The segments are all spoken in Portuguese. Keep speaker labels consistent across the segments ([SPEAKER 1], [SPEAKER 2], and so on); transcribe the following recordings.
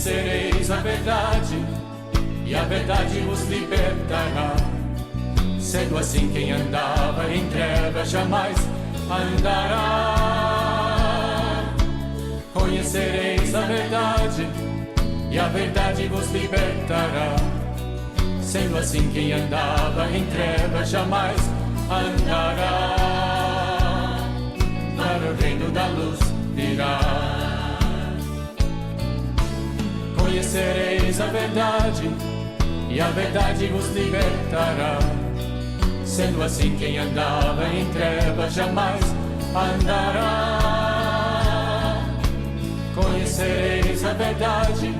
[SPEAKER 1] Conhecereis a verdade, e a verdade vos libertará. Sendo assim, quem andava em trevas jamais andará. Conhecereis a verdade, e a verdade vos libertará. Sendo assim, quem andava em trevas jamais andará. Para o reino da luz virá. Conhecereis a verdade, e a verdade vos libertará. Sendo assim, quem andava em trevas jamais andará. Conhecereis a verdade,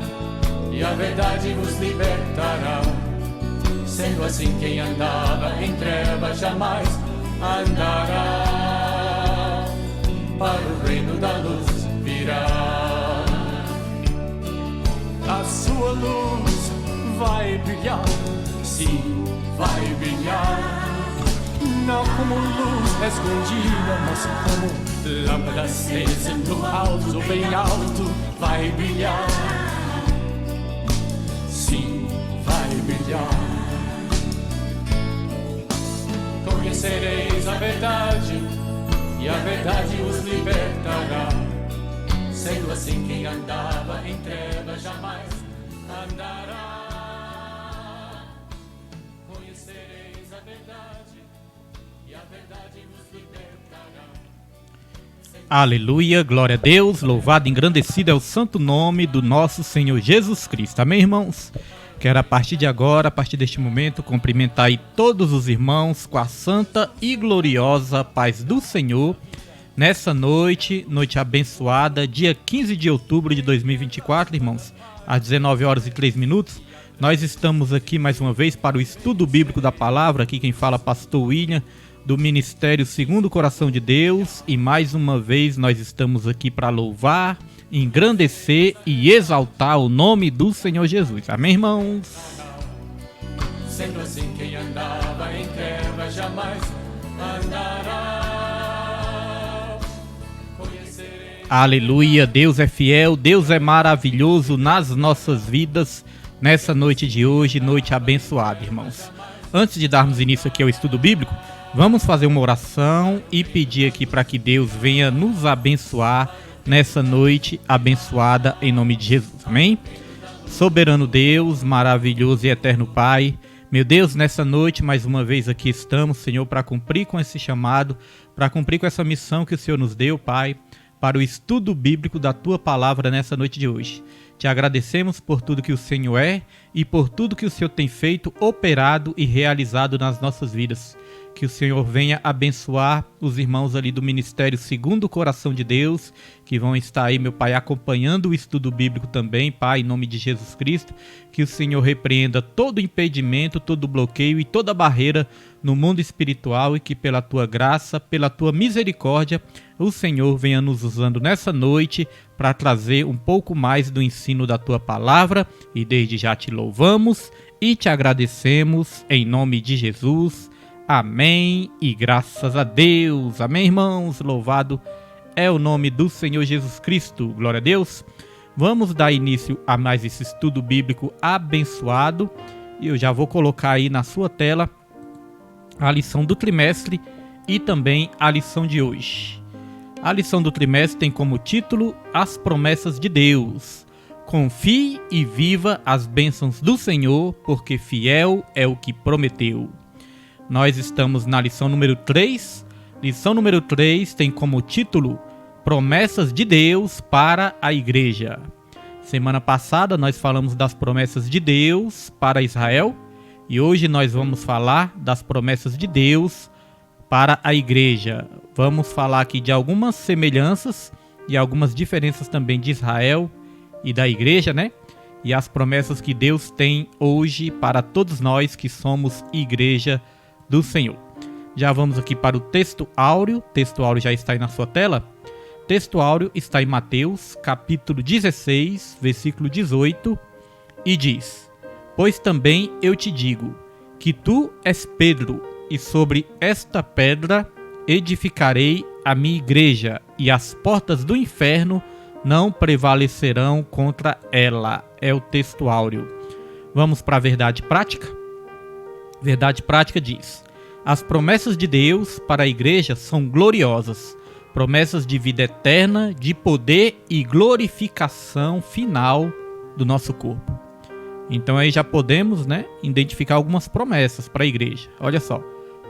[SPEAKER 1] e a verdade vos libertará. Sendo assim, quem andava em trevas jamais andará. Para o reino da luz virá. A sua luz vai brilhar, sim, vai brilhar. Não como luz escondida, mas como lâmpada acesa no alto, bem alto, vai brilhar. Sim, vai brilhar. Conhecereis a verdade, e a verdade os libertará. Sendo assim, quem andava em trevas jamais andará. Conhecereis a verdade, e a verdade vos libertará.
[SPEAKER 2] Aleluia, glória a Deus, louvado e engrandecido é o santo nome do nosso Senhor Jesus Cristo. Amém, irmãos? Quero a partir de agora, a partir deste momento, cumprimentar aí todos os irmãos com a santa e gloriosa paz do Senhor. Nessa noite, noite abençoada, dia 15 de outubro de 2024, irmãos, às 19 horas e 3 minutos, nós estamos aqui mais uma vez para o estudo bíblico da palavra. Aqui quem fala é pastor William, do Ministério Segundo o Coração de Deus, e mais uma vez nós estamos aqui para louvar, engrandecer e exaltar o nome do Senhor Jesus. Amém, irmãos?
[SPEAKER 1] Sendo assim, quem andava em trevas jamais andará.
[SPEAKER 2] Aleluia, Deus é fiel, Deus é maravilhoso nas nossas vidas, nessa noite de hoje, noite abençoada, irmãos. Antes de darmos início aqui ao estudo bíblico, vamos fazer uma oração e pedir aqui para que Deus venha nos abençoar nessa noite abençoada em nome de Jesus, amém? Soberano Deus, maravilhoso e eterno Pai, meu Deus, nessa noite mais uma vez aqui estamos, Senhor, para cumprir com esse chamado, para cumprir com essa missão que o Senhor nos deu, Pai, para o estudo bíblico da Tua Palavra nessa noite de hoje. Te agradecemos por tudo que o Senhor é e por tudo que o Senhor tem feito, operado e realizado nas nossas vidas. Que o Senhor venha abençoar os irmãos ali do Ministério Segundo o Coração de Deus, que vão estar aí, meu Pai, acompanhando o estudo bíblico também, Pai, em nome de Jesus Cristo. Que o Senhor repreenda todo impedimento, todo bloqueio e toda barreira no mundo espiritual, e que pela Tua graça, pela Tua misericórdia, o Senhor venha nos usando nessa noite para trazer um pouco mais do ensino da Tua Palavra. E desde já te louvamos e te agradecemos em nome de Jesus. Amém e graças a Deus. Amém, irmãos? Louvado é o nome do Senhor Jesus Cristo. Glória a Deus. Vamos dar início a mais esse estudo bíblico abençoado. E eu já vou colocar aí na sua tela a lição do trimestre e também a lição de hoje. A lição do trimestre tem como título As Promessas de Deus. Confie e viva as bênçãos do Senhor, porque fiel é o que prometeu. Nós estamos na lição número 3. Lição número 3 tem como título Promessas de Deus para a Igreja. Semana passada nós falamos das promessas de Deus para Israel e hoje nós vamos falar das promessas de Deus para a Igreja. Vamos falar aqui de algumas semelhanças e algumas diferenças também de Israel e da Igreja, né? E as promessas que Deus tem hoje para todos nós que somos Igreja do Senhor. Já vamos aqui para o texto áureo. O texto áureo já está aí na sua tela. O texto áureo está em Mateus, capítulo 16, versículo 18, e diz: Pois também eu te digo, que tu és Pedro, e sobre esta pedra edificarei a minha igreja, e as portas do inferno não prevalecerão contra ela. é o texto áureo. Vamos para a verdade prática? Verdade prática diz: as promessas de Deus para a igreja são gloriosas, promessas de vida eterna, de poder e glorificação final do nosso corpo. Então aí já podemos, identificar algumas promessas para a igreja. Olha só,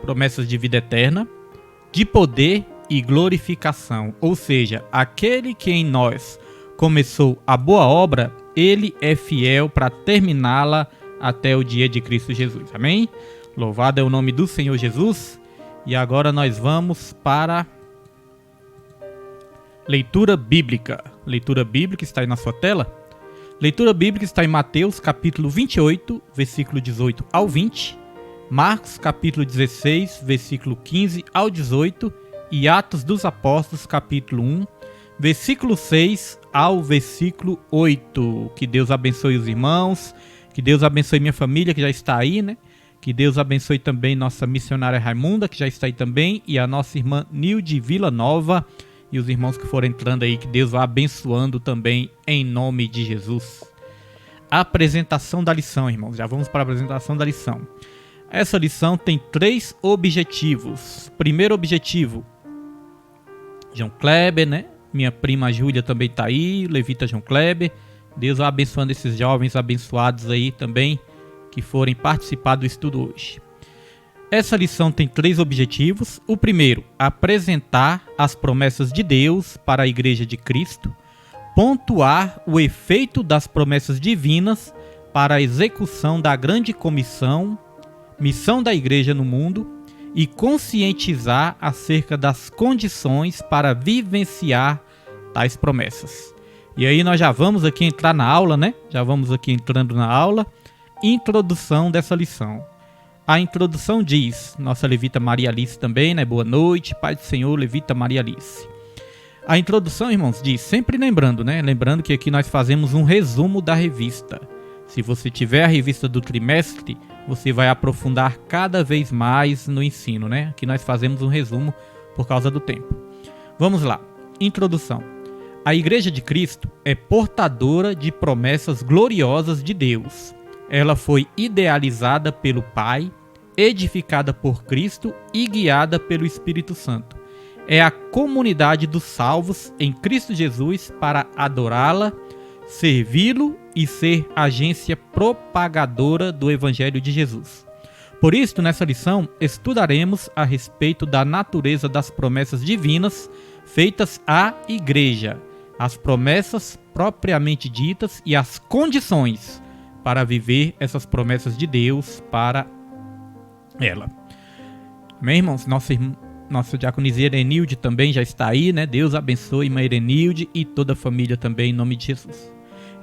[SPEAKER 2] promessas de vida eterna, de poder e glorificação. Ou seja, aquele que em nós começou a boa obra, ele é fiel para terminá-la até o dia de Cristo Jesus. Amém? Louvado é o nome do Senhor Jesus. E agora nós vamos para leitura bíblica. Leitura bíblica está aí na sua tela. Leitura bíblica está em Mateus capítulo 28, versículo 18 ao 20. Marcos capítulo 16, versículo 15 ao 18. E Atos dos Apóstolos capítulo 1, versículo 6 ao versículo 8. Que Deus abençoe os irmãos. Que Deus abençoe minha família que já está aí, Que Deus abençoe também nossa missionária Raimunda, que já está aí também. E a nossa irmã Nilde Vila Nova. E os irmãos que forem entrando aí, que Deus vá abençoando também, em nome de Jesus. A apresentação da lição, irmãos. Já vamos para a apresentação da lição. Essa lição tem 3 objetivos. Primeiro objetivo, João Kleber, Minha prima Júlia também está aí, Levita João Kleber. Deus vá abençoando esses jovens abençoados aí também, que forem participar do estudo hoje. Essa lição tem 3 objetivos. O primeiro, apresentar as promessas de Deus para a Igreja de Cristo, pontuar o efeito das promessas divinas para a execução da grande comissão, missão da Igreja no mundo, e conscientizar acerca das condições para vivenciar tais promessas. E aí nós já vamos aqui entrar na aula, Já vamos aqui entrando na aula. Introdução dessa lição. A introdução diz, nossa Levita Maria Alice também, Boa noite, Pai do Senhor, Levita Maria Alice. A introdução, irmãos, diz, sempre lembrando, Lembrando que aqui nós fazemos um resumo da revista. Se você tiver a revista do trimestre, você vai aprofundar cada vez mais no ensino, Aqui nós fazemos um resumo por causa do tempo. Vamos lá. Introdução. A Igreja de Cristo é portadora de promessas gloriosas de Deus. Ela foi idealizada pelo Pai, edificada por Cristo e guiada pelo Espírito Santo. É a comunidade dos salvos em Cristo Jesus para adorá-la, servi-lo e ser agência propagadora do Evangelho de Jesus. Por isso, nessa lição, estudaremos a respeito da natureza das promessas divinas feitas à Igreja, as promessas propriamente ditas e as condições para viver essas promessas de Deus para ela. Amém, irmãos? Nossa diaconisa Erenilde também já está aí, Deus abençoe irmã Erenilde e toda a família também, em nome de Jesus.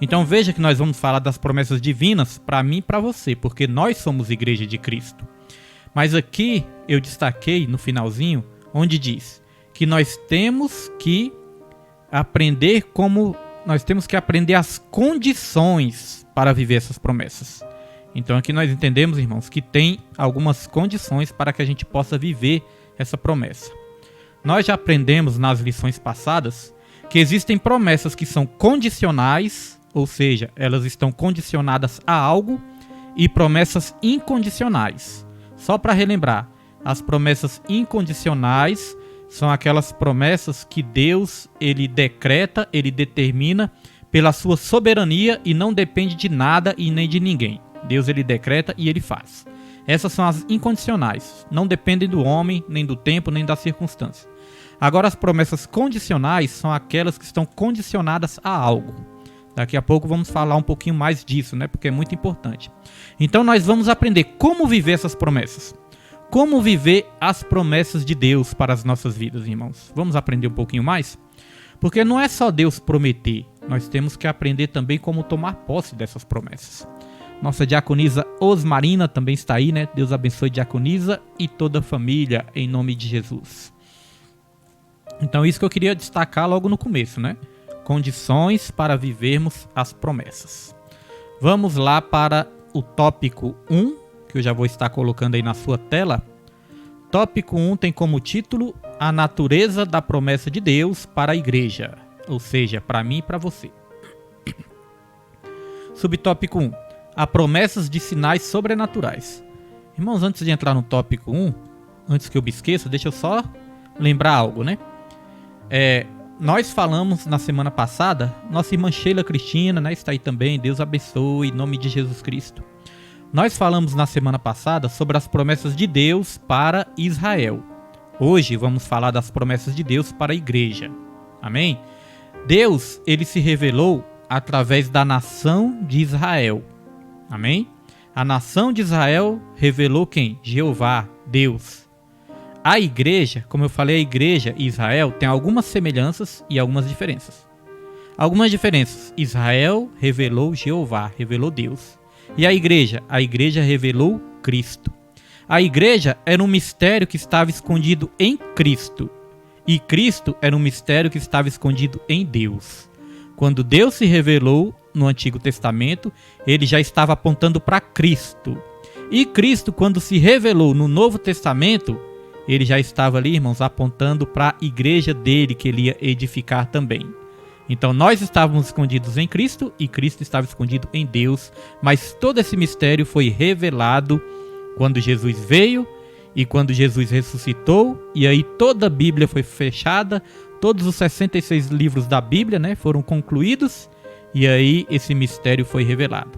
[SPEAKER 2] Então veja que nós vamos falar das promessas divinas para mim e para você, porque nós somos Igreja de Cristo. Mas aqui eu destaquei no finalzinho, onde diz que nós temos que aprender as condições para viver essas promessas. Então aqui nós entendemos, irmãos, que tem algumas condições para que a gente possa viver essa promessa. Nós já aprendemos nas lições passadas que existem promessas que são condicionais, ou seja, elas estão condicionadas a algo, e promessas incondicionais. Só para relembrar, as promessas incondicionais são aquelas promessas que Deus ele decreta, ele determina pela sua soberania e não depende de nada e nem de ninguém. Deus ele decreta e ele faz. Essas são as incondicionais, não dependem do homem, nem do tempo, nem das circunstâncias. Agora as promessas condicionais são aquelas que estão condicionadas a algo. Daqui a pouco vamos falar um pouquinho mais disso, porque é muito importante. Então nós vamos aprender como viver essas promessas. Como viver as promessas de Deus para as nossas vidas, irmãos. Vamos aprender um pouquinho mais? Porque não é só Deus prometer, nós temos que aprender também como tomar posse dessas promessas. Nossa diaconisa Osmarina também está aí, Deus abençoe diaconisa e toda a família, em nome de Jesus. Então isso que eu queria destacar logo no começo, Condições para vivermos as promessas. Vamos lá para o tópico 1, que eu já vou estar colocando aí na sua tela. Tópico 1 tem como título a natureza da promessa de Deus para a igreja, ou seja, para mim e para você. Subtópico 1. Há promessas de sinais sobrenaturais. Irmãos, antes de entrar no tópico 1, antes que eu me esqueça, deixa eu só lembrar algo, né? Nós falamos na semana passada, nossa irmã Sheila Cristina, né, está aí também, Deus abençoe, em nome de Jesus Cristo. Nós falamos na semana passada sobre as promessas de Deus para Israel. Hoje vamos falar das promessas de Deus para a igreja. Amém? Deus, ele se revelou através da nação de Israel. Amém? A nação de Israel revelou quem? Jeová, Deus. A igreja, como eu falei, a igreja e Israel tem algumas semelhanças e algumas diferenças. Algumas diferenças. Israel revelou Jeová, revelou Deus. E a igreja? A igreja revelou Cristo. A igreja era um mistério que estava escondido em Cristo. E Cristo era um mistério que estava escondido em Deus. Quando Deus se revelou no Antigo Testamento, ele já estava apontando para Cristo. E Cristo, quando se revelou no Novo Testamento, ele já estava ali, irmãos, apontando para a igreja dele, que ele ia edificar também. Então nós estávamos escondidos em Cristo e Cristo estava escondido em Deus. Mas todo esse mistério foi revelado quando Jesus veio e quando Jesus ressuscitou. E aí toda a Bíblia foi fechada, todos os 66 livros da Bíblia, né, foram concluídos. E aí esse mistério foi revelado.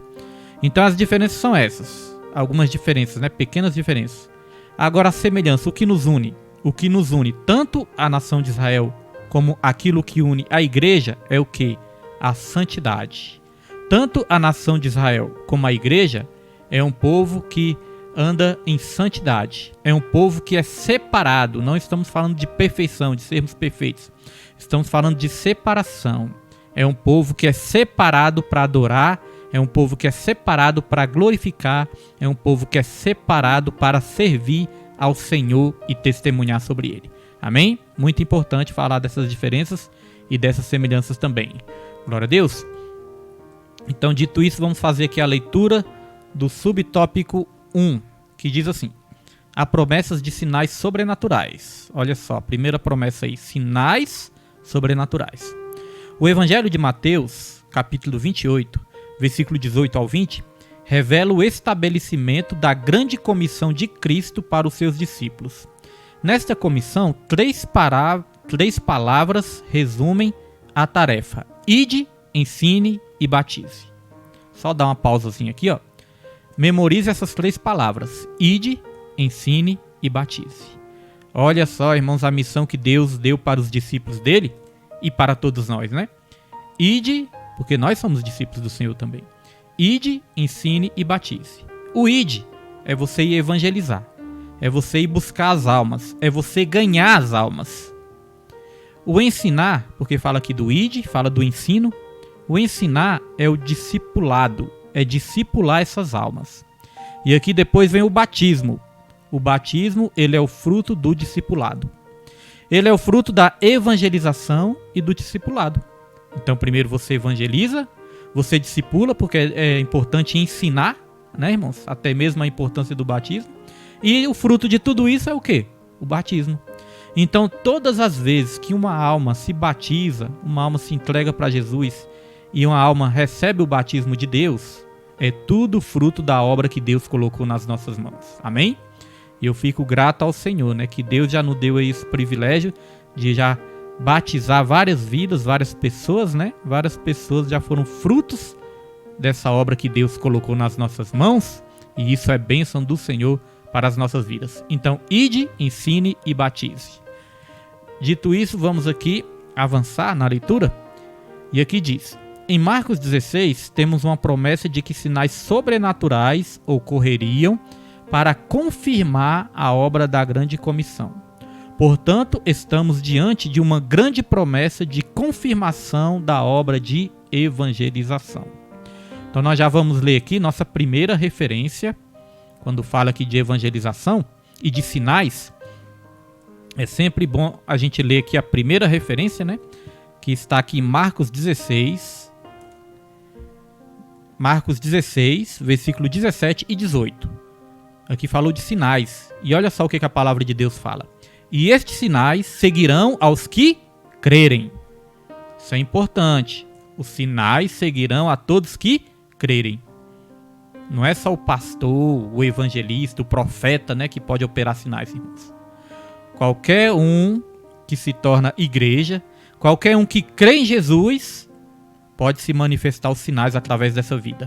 [SPEAKER 2] Então as diferenças são essas. Algumas diferenças, né, pequenas diferenças. Agora a semelhança, o que nos une? O que nos une tanto a nação de Israel como aquilo que une a igreja é o que? A santidade. Tanto a nação de Israel como a igreja é um povo que anda em santidade. É um povo que é separado. Não estamos falando de perfeição, de sermos perfeitos. Estamos falando de separação. É um povo que é separado para adorar. É um povo que é separado para glorificar. É um povo que é separado para servir ao Senhor e testemunhar sobre Ele. Amém? Muito importante falar dessas diferenças e dessas semelhanças também. Glória a Deus. Então, dito isso, vamos fazer aqui a leitura do subtópico 1, que diz assim: há promessas de sinais sobrenaturais. Olha só, a primeira promessa aí, sinais sobrenaturais. O Evangelho de Mateus, capítulo 28, versículo 18 ao 20, revela o estabelecimento da grande comissão de Cristo para os seus discípulos. Nesta comissão, três palavras resumem a tarefa: ide, ensine e batize. Só dar uma pausazinha aqui, ó. Memorize essas três palavras: ide, ensine e batize. Olha só, irmãos, a missão que Deus deu para os discípulos dele e para todos nós, né? Ide, porque nós somos discípulos do Senhor também. Ide, ensine e batize. O ide é você ir evangelizar. É você ir buscar as almas. É você ganhar as almas. O ensinar, porque fala aqui do ide, fala do ensino. O ensinar é o discipulado. É discipular essas almas. E aqui depois vem o batismo. O batismo, ele é o fruto do discipulado. Ele é o fruto da evangelização e do discipulado. Então primeiro você evangeliza, você discipula, porque é importante ensinar, né, irmãos? Até mesmo a importância do batismo. E o fruto de tudo isso é o quê? O batismo. Então, todas as vezes que uma alma se batiza, uma alma se entrega para Jesus e uma alma recebe o batismo de Deus, é tudo fruto da obra que Deus colocou nas nossas mãos. Amém? E eu fico grato ao Senhor, né? Que Deus já nos deu esse privilégio de já batizar várias vidas, várias pessoas, né? Várias pessoas já foram frutos dessa obra que Deus colocou nas nossas mãos. E isso é bênção do Senhor para as nossas vidas. Então, ide, ensine e batize. Dito isso, vamos aqui avançar na leitura. E aqui diz: em Marcos 16, temos uma promessa de que sinais sobrenaturais ocorreriam para confirmar a obra da grande comissão. Portanto, estamos diante de uma grande promessa de confirmação da obra de evangelização. Então, nós já vamos ler aqui nossa primeira referência. Quando fala aqui de evangelização e de sinais, é sempre bom a gente ler aqui a primeira referência, né? Que está aqui em Marcos 16. Marcos 16, versículo 17 e 18. Aqui falou de sinais. E olha só o que a palavra de Deus fala: e estes sinais seguirão aos que crerem. Isso é importante. Os sinais seguirão a todos que crerem. Não é só o pastor, o evangelista, o profeta, né, que pode operar sinais, irmãos. Qualquer um que se torna igreja, qualquer um que crê em Jesus, pode se manifestar os sinais através dessa vida.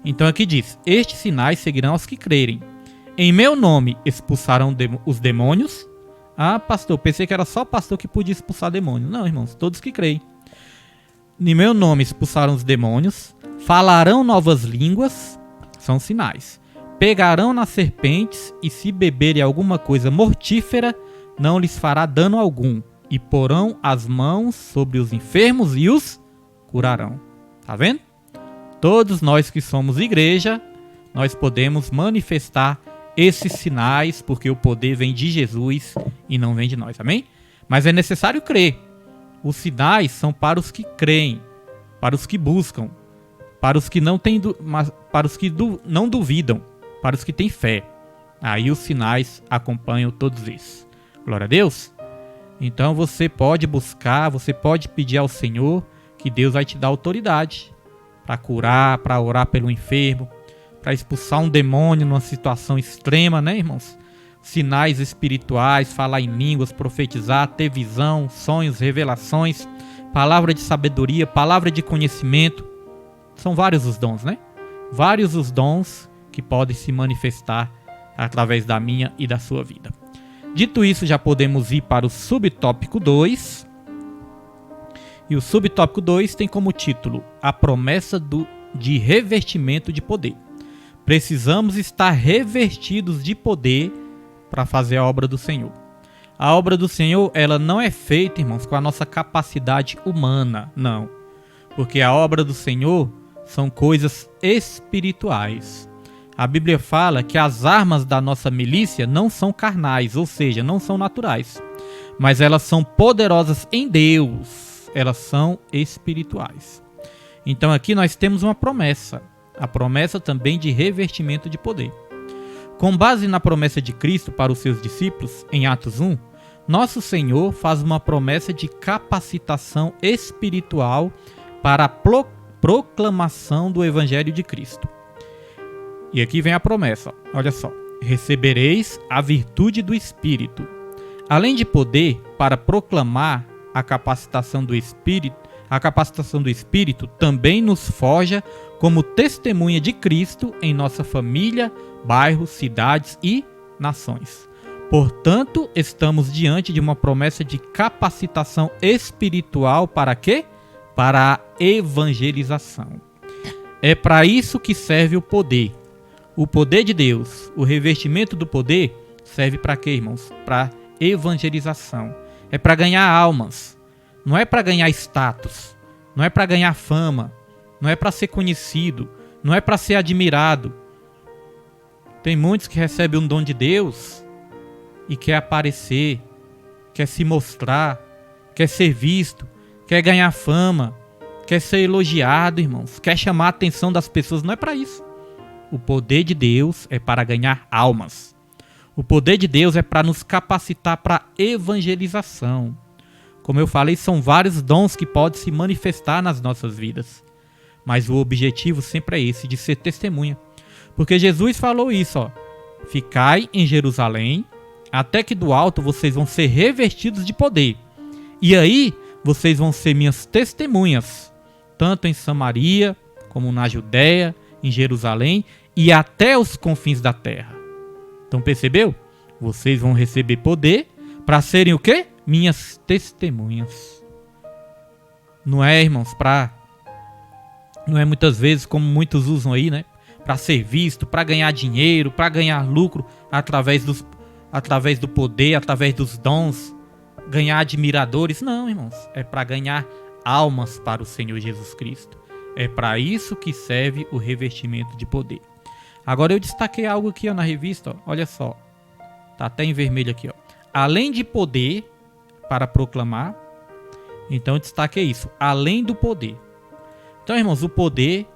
[SPEAKER 2] Então aqui diz: estes sinais seguirão aos que crerem. Em meu nome expulsarão os demônios. Ah, pastor, pensei que era só pastor que podia expulsar demônios. Não, irmãos, todos que creem. Em meu nome expulsarão os demônios. Falarão novas línguas. São sinais. Pegarão nas serpentes, e se beberem alguma coisa mortífera, não lhes fará dano algum. E porão as mãos sobre os enfermos e os curarão. Tá vendo? Todos nós que somos igreja, nós podemos manifestar esses sinais, porque o poder vem de Jesus e não vem de nós. Amém? Mas é necessário crer. Os sinais são para os que creem, para os que buscam, para os que não têm, para os que não duvidam, para os que têm fé. Aí os sinais acompanham todos esses. Glória a Deus. Então você pode buscar, você pode pedir ao Senhor, que Deus vai te dar autoridade para curar, para orar pelo enfermo, para expulsar um demônio numa situação extrema, né, irmãos? Sinais espirituais, falar em línguas, profetizar, ter visão, sonhos, revelações, palavra de sabedoria, palavra de conhecimento. São vários os dons, né? Vários os dons que podem se manifestar através da minha e da sua vida. Dito isso, já podemos ir para o subtópico 2. E o subtópico 2 tem como título a promessa de revestimento de poder. Precisamos estar revestidos de poder para fazer a obra do Senhor. A obra do Senhor, ela não é feita, irmãos, com a nossa capacidade humana, não. Porque a obra do Senhor são coisas espirituais. A Bíblia fala que as armas da nossa milícia não são carnais, ou seja, não são naturais. Mas elas são poderosas em Deus. Elas são espirituais. Então aqui nós temos uma promessa. A promessa também de revestimento de poder. Com base na promessa de Cristo para os seus discípulos, em Atos 1, nosso Senhor faz uma promessa de capacitação espiritual para a proclamação do Evangelho de Cristo. E aqui vem a promessa, olha só: recebereis a virtude do Espírito. Além de poder para proclamar a capacitação do Espírito, também nos forja como testemunha de Cristo em nossa família, bairros, cidades e nações. Portanto, estamos diante de uma promessa de capacitação espiritual para quê? Para a evangelização. É para isso que serve o poder. O poder de Deus, o revestimento do poder, serve para quê, irmãos? Para evangelização. É para ganhar almas. Não é para ganhar status. Não é para ganhar fama. Não é para ser conhecido. Não é para ser admirado. Tem muitos que recebem um dom de Deus e quer aparecer, quer se mostrar, quer ser visto, quer ganhar fama, quer ser elogiado, irmãos, quer chamar a atenção das pessoas. Não é para isso. O poder de Deus é para ganhar almas. O poder de Deus é para nos capacitar para evangelização. Como eu falei, são vários dons que podem se manifestar nas nossas vidas. Mas o objetivo sempre é esse, de ser testemunha. Porque Jesus falou isso, ó: ficai em Jerusalém, até que do alto vocês vão ser revestidos de poder. E aí vocês vão ser minhas testemunhas, tanto em Samaria, como na Judéia, em Jerusalém e até os confins da terra. Então percebeu? Vocês vão receber poder para serem o quê? Minhas testemunhas. Não é, irmãos, não é muitas vezes como muitos usam aí, né? Para ser visto, para ganhar dinheiro, para ganhar lucro através do poder, através dos dons, ganhar admiradores. Não, irmãos, é para ganhar almas para o Senhor Jesus Cristo. É para isso que serve o revestimento de poder. Agora eu destaquei algo aqui, ó, na revista, ó, olha só. Tá até em vermelho aqui, ó. Além de poder para proclamar, então eu destaquei isso, além do poder. Então, irmãos, o poder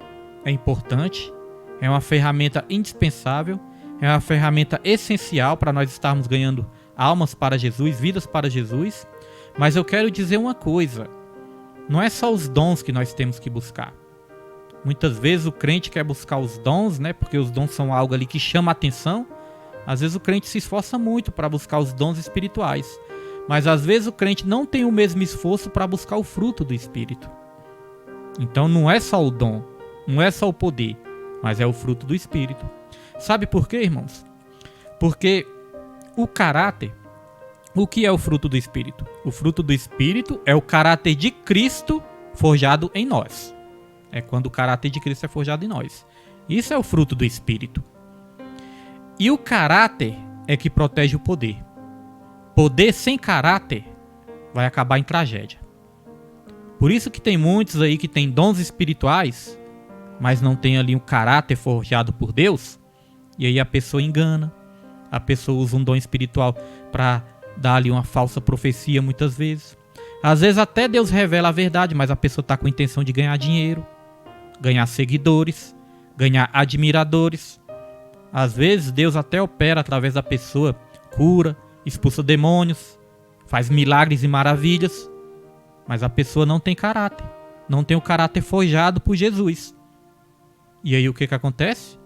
[SPEAKER 2] é importante, é uma ferramenta indispensável, é uma ferramenta essencial para nós estarmos ganhando almas para Jesus, vidas para Jesus. Mas eu quero dizer uma coisa: não é só os dons que nós temos que buscar. Muitas vezes o crente quer buscar os dons, né? Porque os dons são algo ali que chama a atenção. Às vezes o crente se esforça muito para buscar os dons espirituais. Mas às vezes o crente não tem o mesmo esforço para buscar o fruto do Espírito. Então não é só o dom, não é só o poder, mas é o fruto do Espírito. Sabe por quê, irmãos? Porque o caráter, o que é o fruto do Espírito? O fruto do Espírito é o caráter de Cristo forjado em nós. É quando o caráter de Cristo é forjado em nós. Isso é o fruto do Espírito. E o caráter é que protege o poder. Poder sem caráter vai acabar em tragédia. Por isso que tem muitos aí que têm dons espirituais, mas não tem ali um caráter forjado por Deus. E aí a pessoa engana. A pessoa usa um dom espiritual para dar ali uma falsa profecia muitas vezes. Às vezes até Deus revela a verdade, mas a pessoa está com a intenção de ganhar dinheiro, ganhar seguidores, ganhar admiradores. Às vezes Deus até opera através da pessoa, cura, expulsa demônios, faz milagres e maravilhas, mas a pessoa não tem caráter, não tem o caráter forjado por Jesus. E aí o que acontece?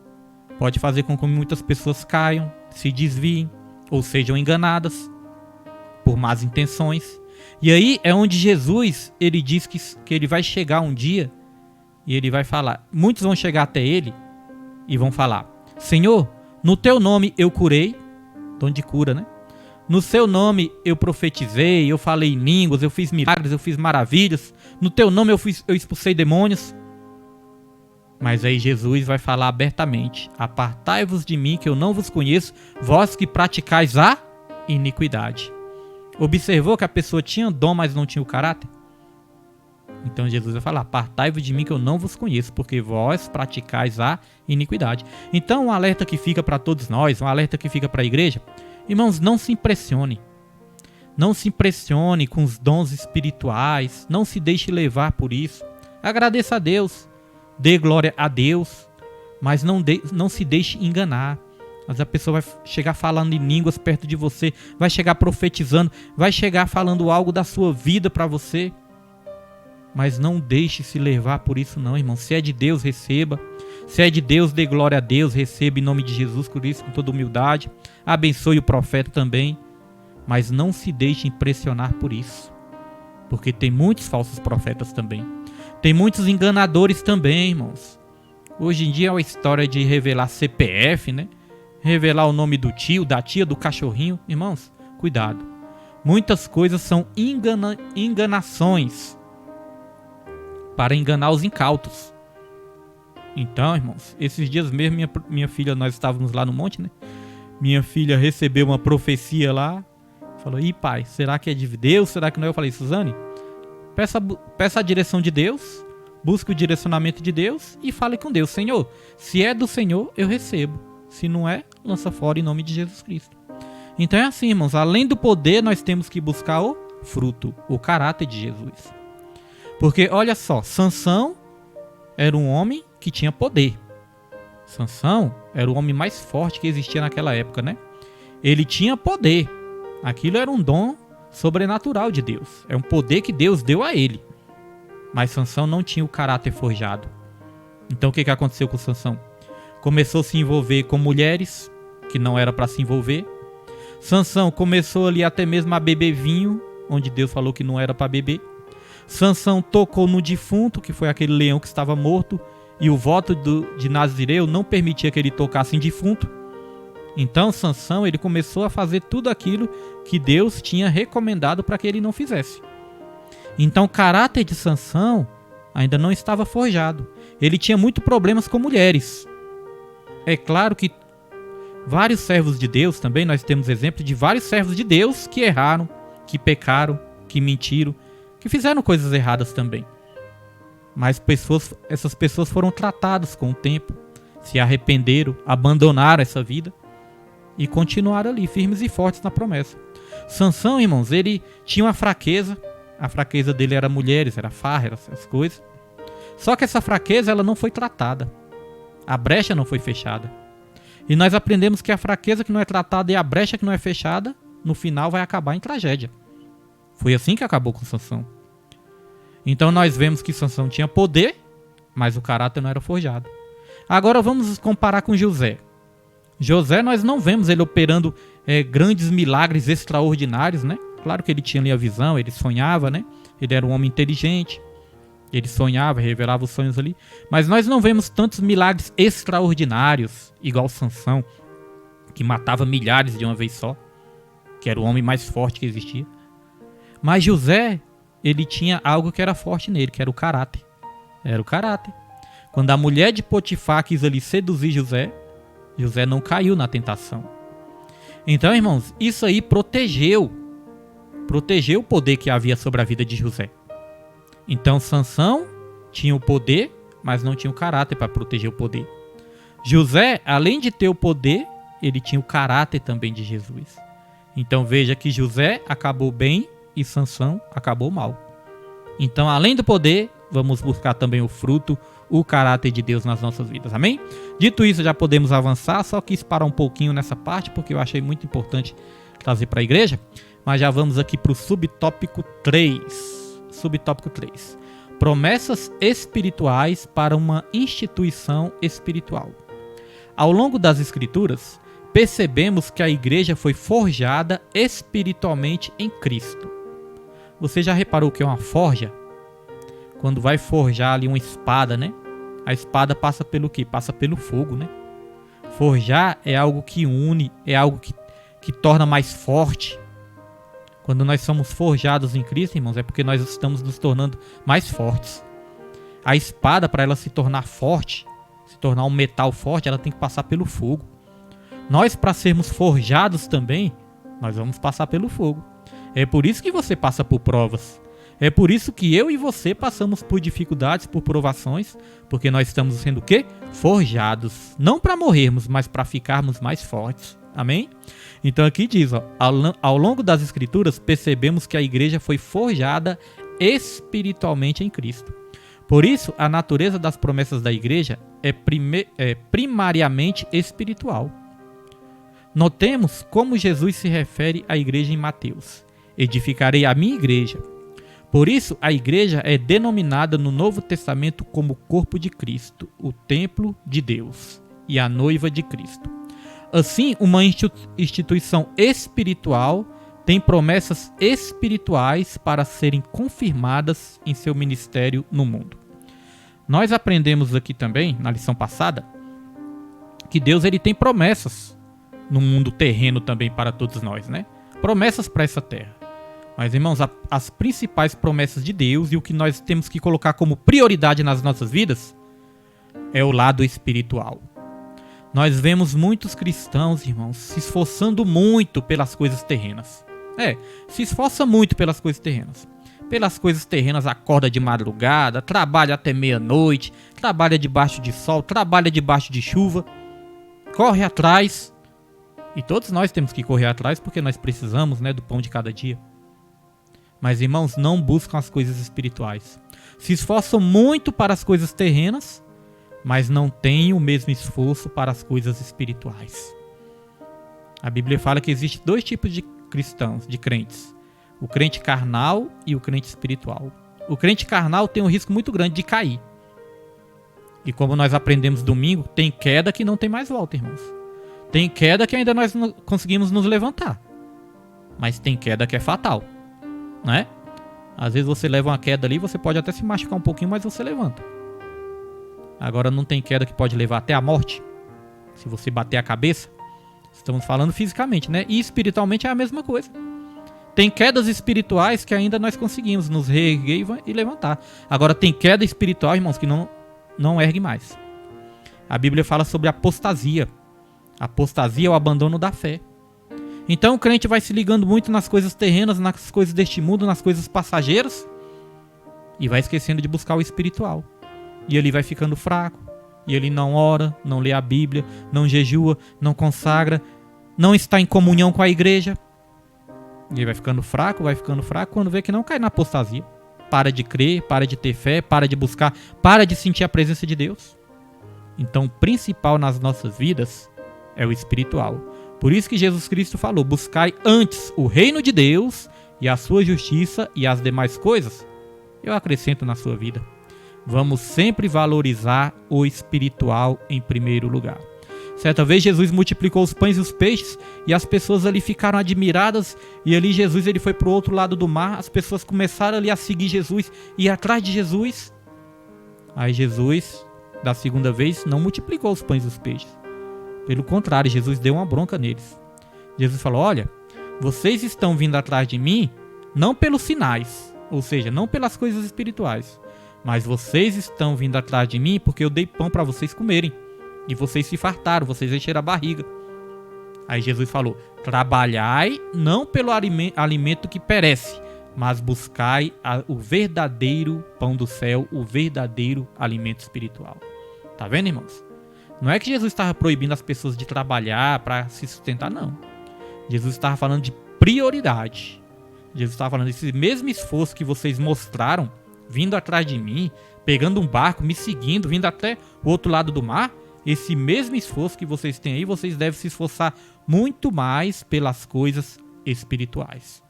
[SPEAKER 2] Pode fazer com que muitas pessoas caiam, se desviem ou sejam enganadas por más intenções. E aí é onde Jesus, ele diz que ele vai chegar um dia e ele vai falar. Muitos vão chegar até ele e vão falar: Senhor, no teu nome eu curei, dom de cura, né? No seu nome eu profetizei, eu falei em línguas, eu fiz milagres, eu fiz maravilhas. No teu nome eu expulsei demônios. Mas aí Jesus vai falar abertamente: apartai-vos de mim que eu não vos conheço, vós que praticais a iniquidade. Observou que a pessoa tinha dom, mas não tinha o caráter? Então Jesus vai falar: apartai-vos de mim que eu não vos conheço, porque vós praticais a iniquidade. Então um alerta que fica para todos nós, um alerta que fica para a igreja: irmãos, não se impressione. Não se impressione com os dons espirituais, não se deixe levar por isso. Agradeça a Deus, dê glória a Deus, mas não se deixe enganar. Mas a pessoa vai chegar falando em línguas perto de você, vai chegar profetizando, vai chegar falando algo da sua vida para você. Mas não deixe se levar por isso não, irmão. Se é de Deus, receba. Se é de Deus, dê glória a Deus, receba em nome de Jesus, por isso, com toda humildade. Abençoe o profeta também. Mas não se deixe impressionar por isso. Porque tem muitos falsos profetas também. Tem muitos enganadores também, irmãos. Hoje em dia é uma história de revelar CPF, né? Revelar o nome do tio, da tia, do cachorrinho. Irmãos, cuidado. Muitas coisas são enganações para enganar os incautos. Então, irmãos, esses dias mesmo minha filha, nós estávamos lá no monte, né? Minha filha recebeu uma profecia lá. Falou: ih, pai, será que é de Deus? Será que não é? Eu falei: Suzane, peça a direção de Deus, busque o direcionamento de Deus e fale com Deus: Senhor, se é do Senhor, eu recebo. Se não é, lança fora em nome de Jesus Cristo. Então é assim, irmãos, além do poder, nós temos que buscar o fruto, o caráter de Jesus. Porque, olha só, Sansão era um homem que tinha poder. Sansão era o homem mais forte que existia naquela época, né? Ele tinha poder. Aquilo era um dom sobrenatural de Deus. É um poder que Deus deu a ele. Mas Sansão não tinha o caráter forjado. Então o que aconteceu com Sansão? Começou a se envolver com mulheres que não era para se envolver. Sansão começou ali até mesmo a beber vinho, onde Deus falou que não era para beber. Sansão tocou no defunto, que foi aquele leão que estava morto, e o voto de Nazireu não permitia que ele tocasse em defunto. Então Sansão, ele começou a fazer tudo aquilo que Deus tinha recomendado para que ele não fizesse. Então o caráter de Sansão ainda não estava forjado. Ele tinha muitos problemas com mulheres. É claro que vários servos de Deus também, nós temos exemplo de vários servos de Deus que erraram, que pecaram, que mentiram, que fizeram coisas erradas também. Mas essas pessoas foram tratadas com o tempo, se arrependeram, abandonaram essa vida e continuaram ali, firmes e fortes na promessa. Sansão, irmãos, ele tinha uma fraqueza. A fraqueza dele era mulheres, era farra, era essas coisas. Só que essa fraqueza ela não foi tratada. A brecha não foi fechada. E nós aprendemos que a fraqueza que não é tratada e a brecha que não é fechada, no final vai acabar em tragédia. Foi assim que acabou com Sansão. Então nós vemos que Sansão tinha poder, mas o caráter não era forjado. Agora vamos comparar com José. José, nós não vemos ele operando grandes milagres extraordinários, né? Claro que ele tinha ali a visão, ele sonhava, né? Ele era um homem inteligente, ele sonhava, revelava os sonhos ali. Mas nós não vemos tantos milagres extraordinários, igual Sansão, que matava milhares de uma vez só, que era o homem mais forte que existia. Mas José, ele tinha algo que era forte nele, que era o caráter. Era o caráter. Quando a mulher de Potifar quis ali seduzir José, José não caiu na tentação. Então, irmãos, isso aí protegeu o poder que havia sobre a vida de José. Então, Sansão tinha o poder, mas não tinha o caráter para proteger o poder. José, além de ter o poder, ele tinha o caráter também de Jesus. Então, veja que José acabou bem e Sansão acabou mal. Então, além do poder, vamos buscar também o fruto, o caráter de Deus nas nossas vidas. Amém? Dito isso, já podemos avançar. Só quis parar um pouquinho nessa parte, porque eu achei muito importante trazer para a igreja. Mas já vamos aqui para o subtópico 3. Subtópico 3. Promessas espirituais para uma instituição espiritual. Ao longo das Escrituras, percebemos que a igreja foi forjada espiritualmente em Cristo. Você já reparou que é uma forja? Quando vai forjar ali uma espada, né? A espada passa pelo quê? Passa pelo fogo, né? Forjar é algo que une, é algo que torna mais forte. Quando nós somos forjados em Cristo, irmãos, é porque nós estamos nos tornando mais fortes. A espada, para ela se tornar forte, se tornar um metal forte, ela tem que passar pelo fogo. Nós, para sermos forjados também, nós vamos passar pelo fogo. É por isso que você passa por provas. É por isso que eu e você passamos por dificuldades, por provações, porque nós estamos sendo o quê? Forjados. Não para morrermos, mas para ficarmos mais fortes. Amém? Então aqui diz, ó, ao longo das Escrituras, percebemos que a igreja foi forjada espiritualmente em Cristo. Por isso, a natureza das promessas da igreja é primariamente espiritual. Notemos como Jesus se refere à igreja em Mateus. Edificarei a minha igreja. Por isso, a igreja é denominada no Novo Testamento como o corpo de Cristo, o templo de Deus e a noiva de Cristo. Assim, uma instituição espiritual tem promessas espirituais para serem confirmadas em seu ministério no mundo. Nós aprendemos aqui também, na lição passada, que Deus ele tem promessas no mundo terreno também para todos nós, né? Promessas para essa terra. Mas, irmãos, as principais promessas de Deus e o que nós temos que colocar como prioridade nas nossas vidas é o lado espiritual. Nós vemos muitos cristãos, irmãos, se esforçando muito pelas coisas terrenas. Se esforça muito pelas coisas terrenas. Pelas coisas terrenas, acorda de madrugada, trabalha até meia-noite, trabalha debaixo de sol, trabalha debaixo de chuva, corre atrás. E todos nós temos que correr atrás porque nós precisamos, né, do pão de cada dia. Mas, irmãos, não buscam as coisas espirituais. Se esforçam muito para as coisas terrenas, mas não têm o mesmo esforço para as coisas espirituais. A Bíblia fala que existem dois tipos de cristãos, de crentes. O crente carnal e o crente espiritual. O crente carnal tem um risco muito grande de cair. E como nós aprendemos domingo, tem queda que não tem mais volta, irmãos. Tem queda que ainda nós não conseguimos nos levantar. Mas tem queda que é fatal. Né? Às vezes você leva uma queda ali, você pode até se machucar um pouquinho, mas você levanta. Agora não tem queda que pode levar até a morte. Se você bater a cabeça, estamos falando fisicamente, né? E espiritualmente é a mesma coisa. Tem quedas espirituais que ainda nós conseguimos nos reerguer e levantar. Agora tem queda espiritual, irmãos, que não ergue mais. A Bíblia fala sobre apostasia. Apostasia é o abandono da fé. Então o crente vai se ligando muito nas coisas terrenas, nas coisas deste mundo, nas coisas passageiras, e vai esquecendo de buscar o espiritual. E ele vai ficando fraco, e ele não ora, não lê a Bíblia, não jejua, não consagra, não está em comunhão com a igreja. E ele vai ficando fraco, quando vê que não cai na apostasia. Para de crer, para de ter fé, para de buscar, para de sentir a presença de Deus. Então o principal nas nossas vidas é o espiritual. Por isso que Jesus Cristo falou, buscai antes o reino de Deus e a sua justiça e as demais coisas, eu acrescento na sua vida. Vamos sempre valorizar o espiritual em primeiro lugar. Certa vez Jesus multiplicou os pães e os peixes e as pessoas ali ficaram admiradas, e ali Jesus ele foi para o outro lado do mar, as pessoas começaram ali a seguir Jesus e ir atrás de Jesus. Aí Jesus, da segunda vez, não multiplicou os pães e os peixes. Pelo contrário, Jesus deu uma bronca neles. Jesus falou: olha, vocês estão vindo atrás de mim não pelos sinais, ou seja, não pelas coisas espirituais, mas vocês estão vindo atrás de mim porque eu dei pão para vocês comerem. E vocês se fartaram, vocês encheram a barriga. Aí Jesus falou: trabalhai não pelo alimento que perece, mas buscai o verdadeiro pão do céu, o verdadeiro alimento espiritual. Tá vendo, irmãos? Não é que Jesus estava proibindo as pessoas de trabalhar para se sustentar, não. Jesus estava falando de prioridade. Jesus estava falando desse mesmo esforço que vocês mostraram, vindo atrás de mim, pegando um barco, me seguindo, vindo até o outro lado do mar. Esse mesmo esforço que vocês têm aí, vocês devem se esforçar muito mais pelas coisas espirituais.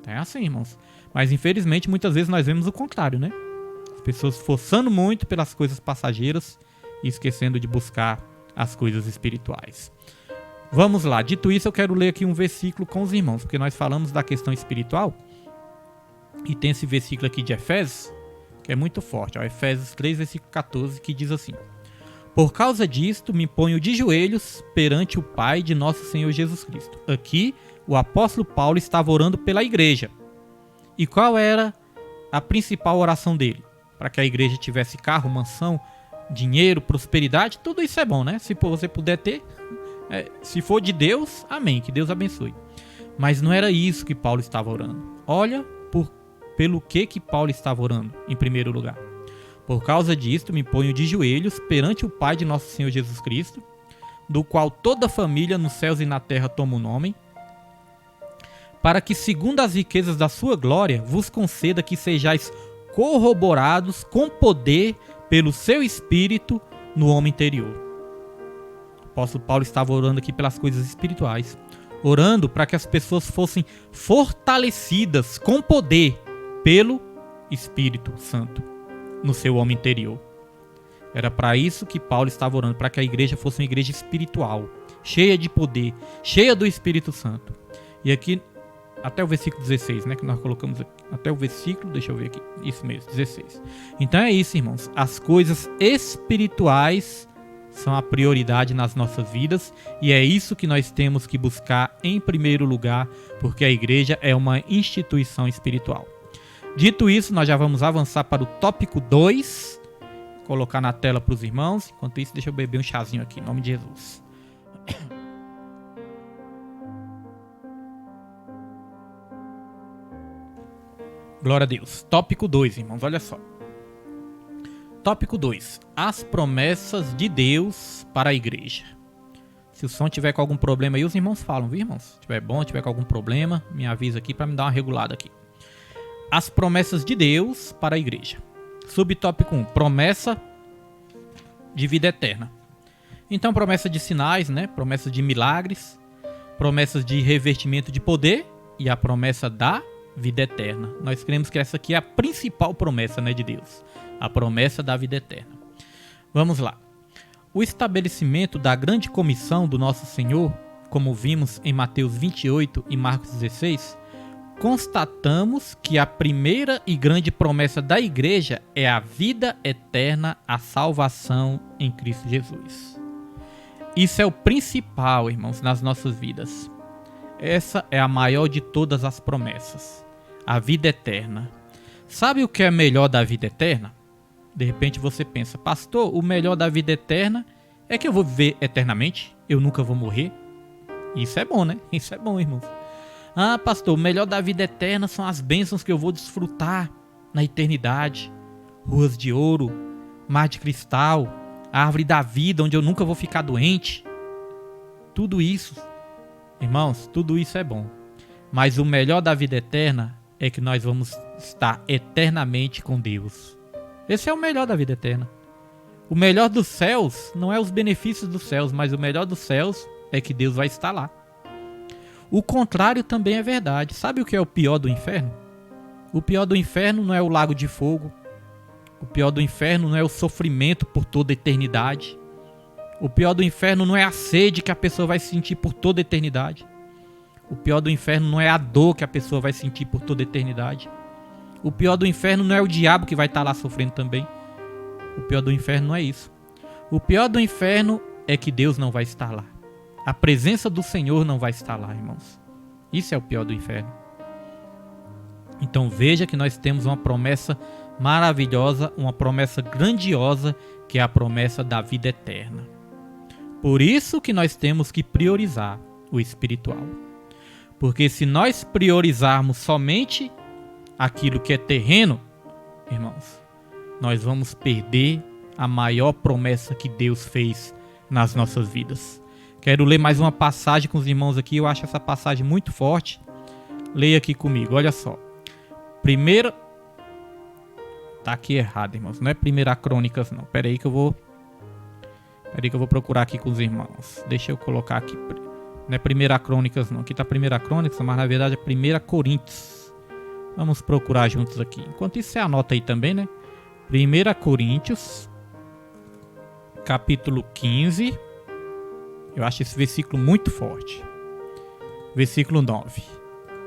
[SPEAKER 2] É assim, irmãos. Mas infelizmente muitas vezes nós vemos o contrário, né? As pessoas esforçando muito pelas coisas passageiras e esquecendo de buscar as coisas espirituais. Vamos lá. Dito isso, eu quero ler aqui um versículo com os irmãos, porque nós falamos da questão espiritual e tem esse versículo aqui de Efésios, que é muito forte. Ó, Efésios 3, versículo 14, que diz assim: por causa disto, me ponho de joelhos perante o Pai de nosso Senhor Jesus Cristo. Aqui, o apóstolo Paulo estava orando pela igreja. E qual era a principal oração dele? Para que a igreja tivesse carro, mansão, dinheiro, prosperidade, tudo isso é bom, né? Se você puder ter, se for de Deus, amém, que Deus abençoe. Mas não era isso que Paulo estava orando. Olha pelo que Paulo estava orando, em primeiro lugar. Por causa disto, me ponho de joelhos perante o Pai de nosso Senhor Jesus Cristo, do qual toda família nos céus e na terra toma o nome, para que, segundo as riquezas da sua glória, vos conceda que sejais corroborados com poder pelo seu Espírito no homem interior. O apóstolo Paulo estava orando aqui pelas coisas espirituais, orando para que as pessoas fossem fortalecidas com poder pelo Espírito Santo no seu homem interior. Era para isso que Paulo estava orando, para que a igreja fosse uma igreja espiritual, cheia de poder, cheia do Espírito Santo. E aqui, até o versículo 16, né, que nós colocamos aqui, até o versículo, deixa eu ver aqui, isso mesmo, 16. Então é isso, irmãos, as coisas espirituais são a prioridade nas nossas vidas, e é isso que nós temos que buscar em primeiro lugar, porque a igreja é uma instituição espiritual. Dito isso, nós já vamos avançar para o tópico 2, colocar na tela para os irmãos. Enquanto isso, deixa eu beber um chazinho aqui, em nome de Jesus. Glória a Deus. Tópico 2, irmãos, olha só. Tópico 2. As promessas de Deus para a igreja. Se o som tiver com algum problema aí, os irmãos falam, viu, irmãos? Se tiver bom, tiver com algum problema, me avisa aqui para me dar uma regulada aqui. As promessas de Deus para a igreja. Subtópico 1. Promessa de vida eterna. Então, promessa de sinais, né? Promessa de milagres, promessas de revestimento de poder e a promessa da vida eterna. Nós cremos que essa aqui é a principal promessa, né, de Deus. A promessa da vida eterna. Vamos lá. O estabelecimento da grande comissão do nosso Senhor, como vimos em Mateus 28 e Marcos 16, constatamos que a primeira e grande promessa da igreja é a vida eterna, a salvação em Cristo Jesus. Isso é o principal, irmãos, nas nossas vidas. Essa é a maior de todas as promessas, a vida eterna. Sabe o que é melhor da vida eterna? De repente você pensa, pastor, o melhor da vida eterna é que eu vou viver eternamente, eu nunca vou morrer. Isso é bom, né? Isso é bom, irmãos. Ah, pastor, o melhor da vida eterna são as bênçãos que eu vou desfrutar na eternidade. Ruas de ouro, mar de cristal, a árvore da vida, onde eu nunca vou ficar doente. Tudo isso, irmãos, tudo isso é bom. Mas o melhor da vida eterna é que nós vamos estar eternamente com Deus. Esse é o melhor da vida eterna. O melhor dos céus não é os benefícios dos céus, mas o melhor dos céus é que Deus vai estar lá. O contrário também é verdade. Sabe o que é o pior do inferno? O pior do inferno não é o lago de fogo. O pior do inferno não é o sofrimento por toda a eternidade. O pior do inferno não é a sede que a pessoa vai sentir por toda a eternidade. O pior do inferno não é a dor que a pessoa vai sentir por toda a eternidade. O pior do inferno não é o diabo que vai estar lá sofrendo também. O pior do inferno não é isso. O pior do inferno é que Deus não vai estar lá. A presença do Senhor não vai estar lá, irmãos. Isso é o pior do inferno. Então veja que nós temos uma promessa maravilhosa, uma promessa grandiosa, que é a promessa da vida eterna. Por isso que nós temos que priorizar o espiritual. Porque se nós priorizarmos somente aquilo que é terreno, irmãos, nós vamos perder a maior promessa que Deus fez nas nossas vidas. Quero ler mais uma passagem com os irmãos aqui, eu acho essa passagem muito forte. Leia aqui comigo, olha só. Primeira... Tá aqui errado, irmãos, não é Primeira Crônicas não. Pera aí que eu vou procurar aqui com os irmãos. Deixa eu colocar aqui. Não é Primeira Crônicas não, aqui tá Primeira Crônicas, mas na verdade é Primeira Coríntios. Vamos procurar juntos aqui. Enquanto isso você anota aí também, né? 1 Coríntios, capítulo 15. Eu acho esse versículo muito forte. Versículo 9.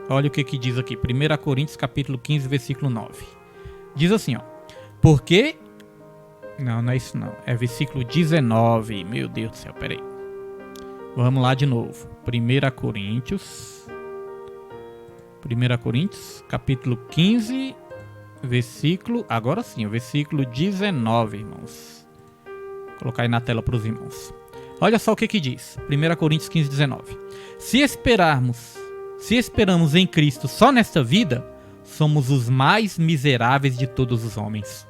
[SPEAKER 2] Olha o que diz aqui. 1 Coríntios, capítulo 15, versículo 9. Diz assim, ó. Porque... Não é isso não. É versículo 19. Meu Deus do céu, peraí. Vamos lá de novo. 1 Coríntios, capítulo 15, versículo... Agora sim, o versículo 19, irmãos. Vou colocar aí na tela para os irmãos. Olha só o que diz. 1 Coríntios 15, 19. Se esperamos em Cristo só nesta vida, somos os mais miseráveis de todos os homens.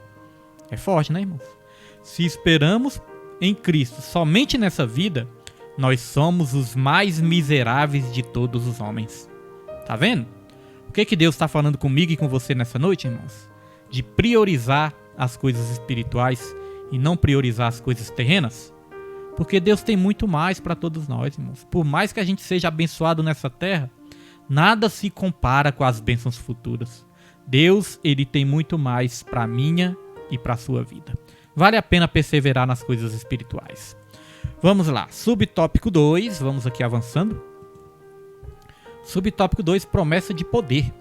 [SPEAKER 2] É forte, né, irmãos? Se esperamos em Cristo somente nessa vida, nós somos os mais miseráveis de todos os homens. Tá vendo? O que Deus está falando comigo e com você nessa noite, irmãos? De priorizar as coisas espirituais e não priorizar as coisas terrenas? Porque Deus tem muito mais para todos nós, irmãos. Por mais que a gente seja abençoado nessa terra, nada se compara com as bênçãos futuras. Deus, ele tem muito mais para a minha e para a sua vida. Vale a pena perseverar nas coisas espirituais. Vamos lá, subtópico 2, vamos aqui avançando. Subtópico 2, promessa de poder.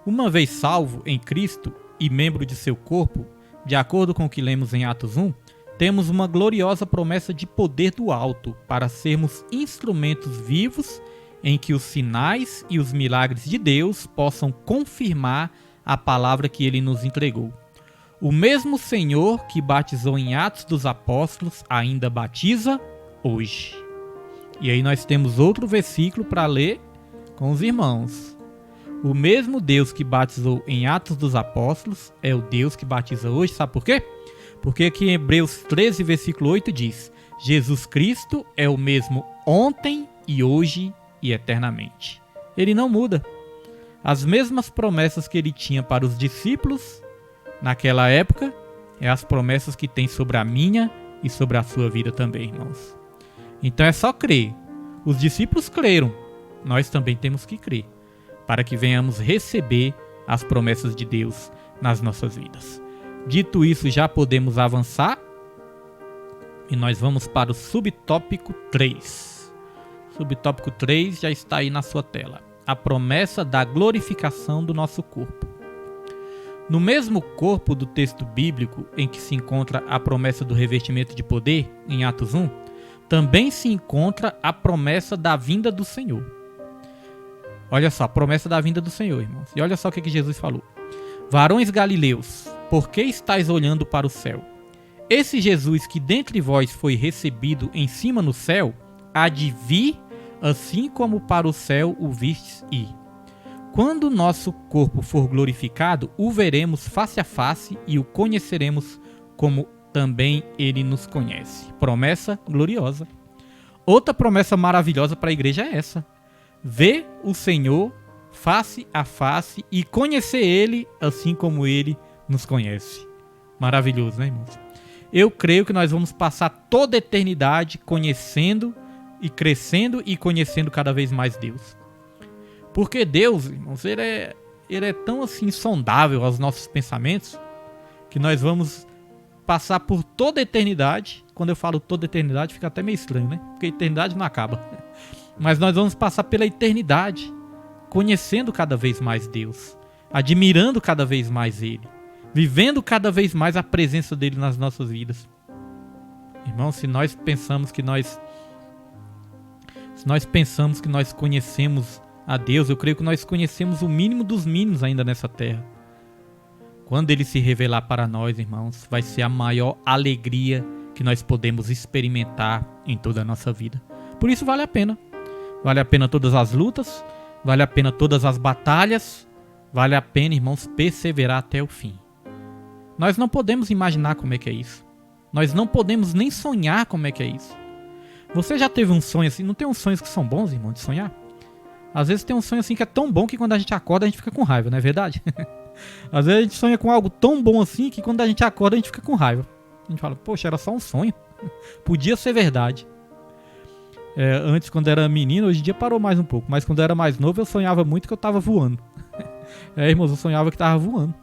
[SPEAKER 2] Uma vez salvo em Cristo e membro de seu corpo, de acordo com o que lemos em Atos 1, temos uma gloriosa promessa de poder do alto para sermos instrumentos vivos em que os sinais e os milagres de Deus possam confirmar a palavra que ele nos entregou. O mesmo Senhor que batizou em Atos dos Apóstolos ainda batiza hoje. E aí nós temos outro versículo para ler com os irmãos. O mesmo Deus que batizou em Atos dos Apóstolos é o Deus que batiza hoje. Sabe por quê? Porque aqui em Hebreus 13, versículo 8 diz: Jesus Cristo é o mesmo ontem e hoje e eternamente. Ele não muda. As mesmas promessas que ele tinha para os discípulos naquela época é as promessas que tem sobre a minha e sobre a sua vida também, irmãos. Então é só crer. Os discípulos creram, nós também temos que crer, para que venhamos receber as promessas de Deus nas nossas vidas. Dito isso, já podemos avançar e nós vamos para o subtópico 3. Subtópico 3 já está aí na sua tela. A promessa da glorificação do nosso corpo. No mesmo corpo do texto bíblico em que se encontra a promessa do revestimento de poder, em Atos 1, também se encontra a promessa da vinda do Senhor. Olha só, a promessa da vinda do Senhor, irmãos. E olha só o que Jesus falou. Varões galileus, por que estáis olhando para o céu? Esse Jesus que dentre vós foi recebido em cima no céu, há de vir, assim como para o céu o vistes ir. Quando nosso corpo for glorificado, o veremos face a face e o conheceremos como também ele nos conhece. Promessa gloriosa. Outra promessa maravilhosa para a igreja é essa. Ver o Senhor face a face e conhecer ele assim como ele nos conhece. Maravilhoso, né, irmãos? Eu creio que nós vamos passar toda a eternidade conhecendo e crescendo e conhecendo cada vez mais Deus. Porque Deus, irmãos, ele é tão assim insondável aos nossos pensamentos que nós vamos passar por toda a eternidade. Quando eu falo toda a eternidade, fica até meio estranho, né? Porque a eternidade não acaba. Mas nós vamos passar pela eternidade, conhecendo cada vez mais Deus, admirando cada vez mais Ele, vivendo cada vez mais a presença dele nas nossas vidas. Irmão, se nós pensamos que nós conhecemos a Deus, eu creio que nós conhecemos o mínimo dos mínimos ainda nessa terra. Quando Ele se revelar para nós, irmãos, vai ser a maior alegria que nós podemos experimentar em toda a nossa vida. Por isso vale a pena. Vale a pena todas as lutas, vale a pena todas as batalhas, vale a pena, irmãos, perseverar até o fim. Nós não podemos imaginar como é que é isso. Nós não podemos nem sonhar como é que é isso. Você já teve um sonho assim? Não tem uns sonhos que são bons, irmão, de sonhar? Às vezes tem um sonho assim que é tão bom que quando a gente acorda a gente fica com raiva, não é verdade? Às vezes a gente sonha com algo tão bom assim que quando a gente acorda a gente fica com raiva. A gente fala, poxa, era só um sonho. Podia ser verdade. Antes, quando era menino, hoje em dia parou mais um pouco. Mas quando eu era mais novo, eu sonhava muito que eu tava voando. Irmãos, eu sonhava que tava voando.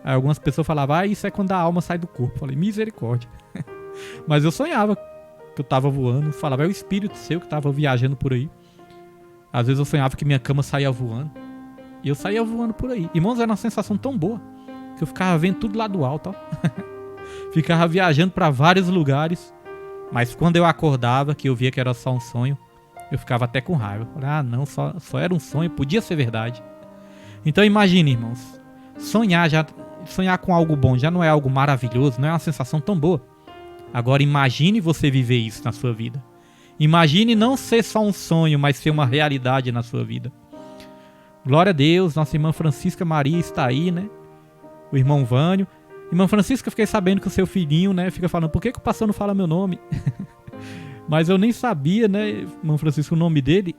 [SPEAKER 2] Aí algumas pessoas falavam, isso é quando a alma sai do corpo. Eu falei, misericórdia. Mas eu sonhava que eu tava voando. Falava, é o espírito seu que tava viajando por aí. Às vezes eu sonhava que minha cama saía voando. E eu saía voando por aí. Irmãos, era uma sensação tão boa que eu ficava vendo tudo lá do alto, ó. Ficava viajando para vários lugares. Mas quando eu acordava, que eu via que era só um sonho, eu ficava até com raiva. Falei, não, só era um sonho, podia ser verdade. Então imagine, irmãos, sonhar com algo bom já não é algo maravilhoso, não é uma sensação tão boa. Agora imagine você viver isso na sua vida. Imagine não ser só um sonho, mas ser uma realidade na sua vida. Glória a Deus, nossa irmã Francisca Maria está aí, né? O irmão Vânio. Irmã Francisca, eu fiquei sabendo que o seu filhinho, né, fica falando, por que o pastor não fala meu nome? Mas eu nem sabia, né, irmã Francisca, o nome dele.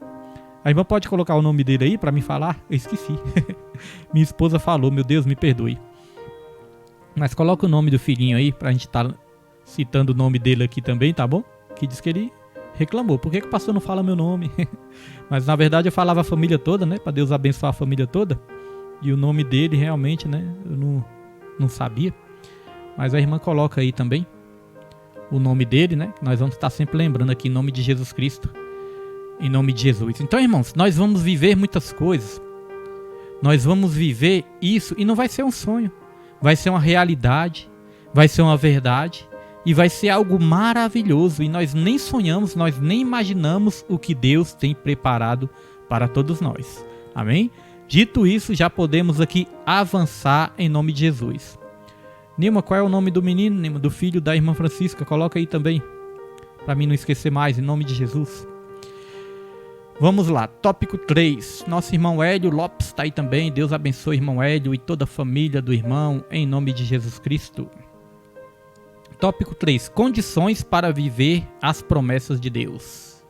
[SPEAKER 2] A irmã pode colocar o nome dele aí pra me falar? Eu esqueci. Minha esposa falou, meu Deus, me perdoe. Mas coloca o nome do filhinho aí, pra gente estar citando o nome dele aqui também, tá bom? Que diz que ele reclamou, por que o pastor não fala meu nome? Mas na verdade eu falava a família toda, né, pra Deus abençoar a família toda. E o nome dele realmente, né, eu não sabia, mas a irmã coloca aí também o nome dele, né? Nós vamos estar sempre lembrando aqui em nome de Jesus Cristo, em nome de Jesus. Então, irmãos, nós vamos viver muitas coisas, nós vamos viver isso e não vai ser um sonho, vai ser uma realidade, vai ser uma verdade e vai ser algo maravilhoso e nós nem sonhamos, nós nem imaginamos o que Deus tem preparado para todos nós. Amém? Dito isso, já podemos aqui avançar em nome de Jesus. Nilma, qual é o nome do menino, Nilma, do filho da irmã Francisca? Coloca aí também, para mim não esquecer mais, em nome de Jesus. Vamos lá, tópico 3. Nosso irmão Hélio Lopes está aí também. Deus abençoe irmão Hélio e toda a família do irmão, em nome de Jesus Cristo. Tópico 3. Condições para viver as promessas de Deus.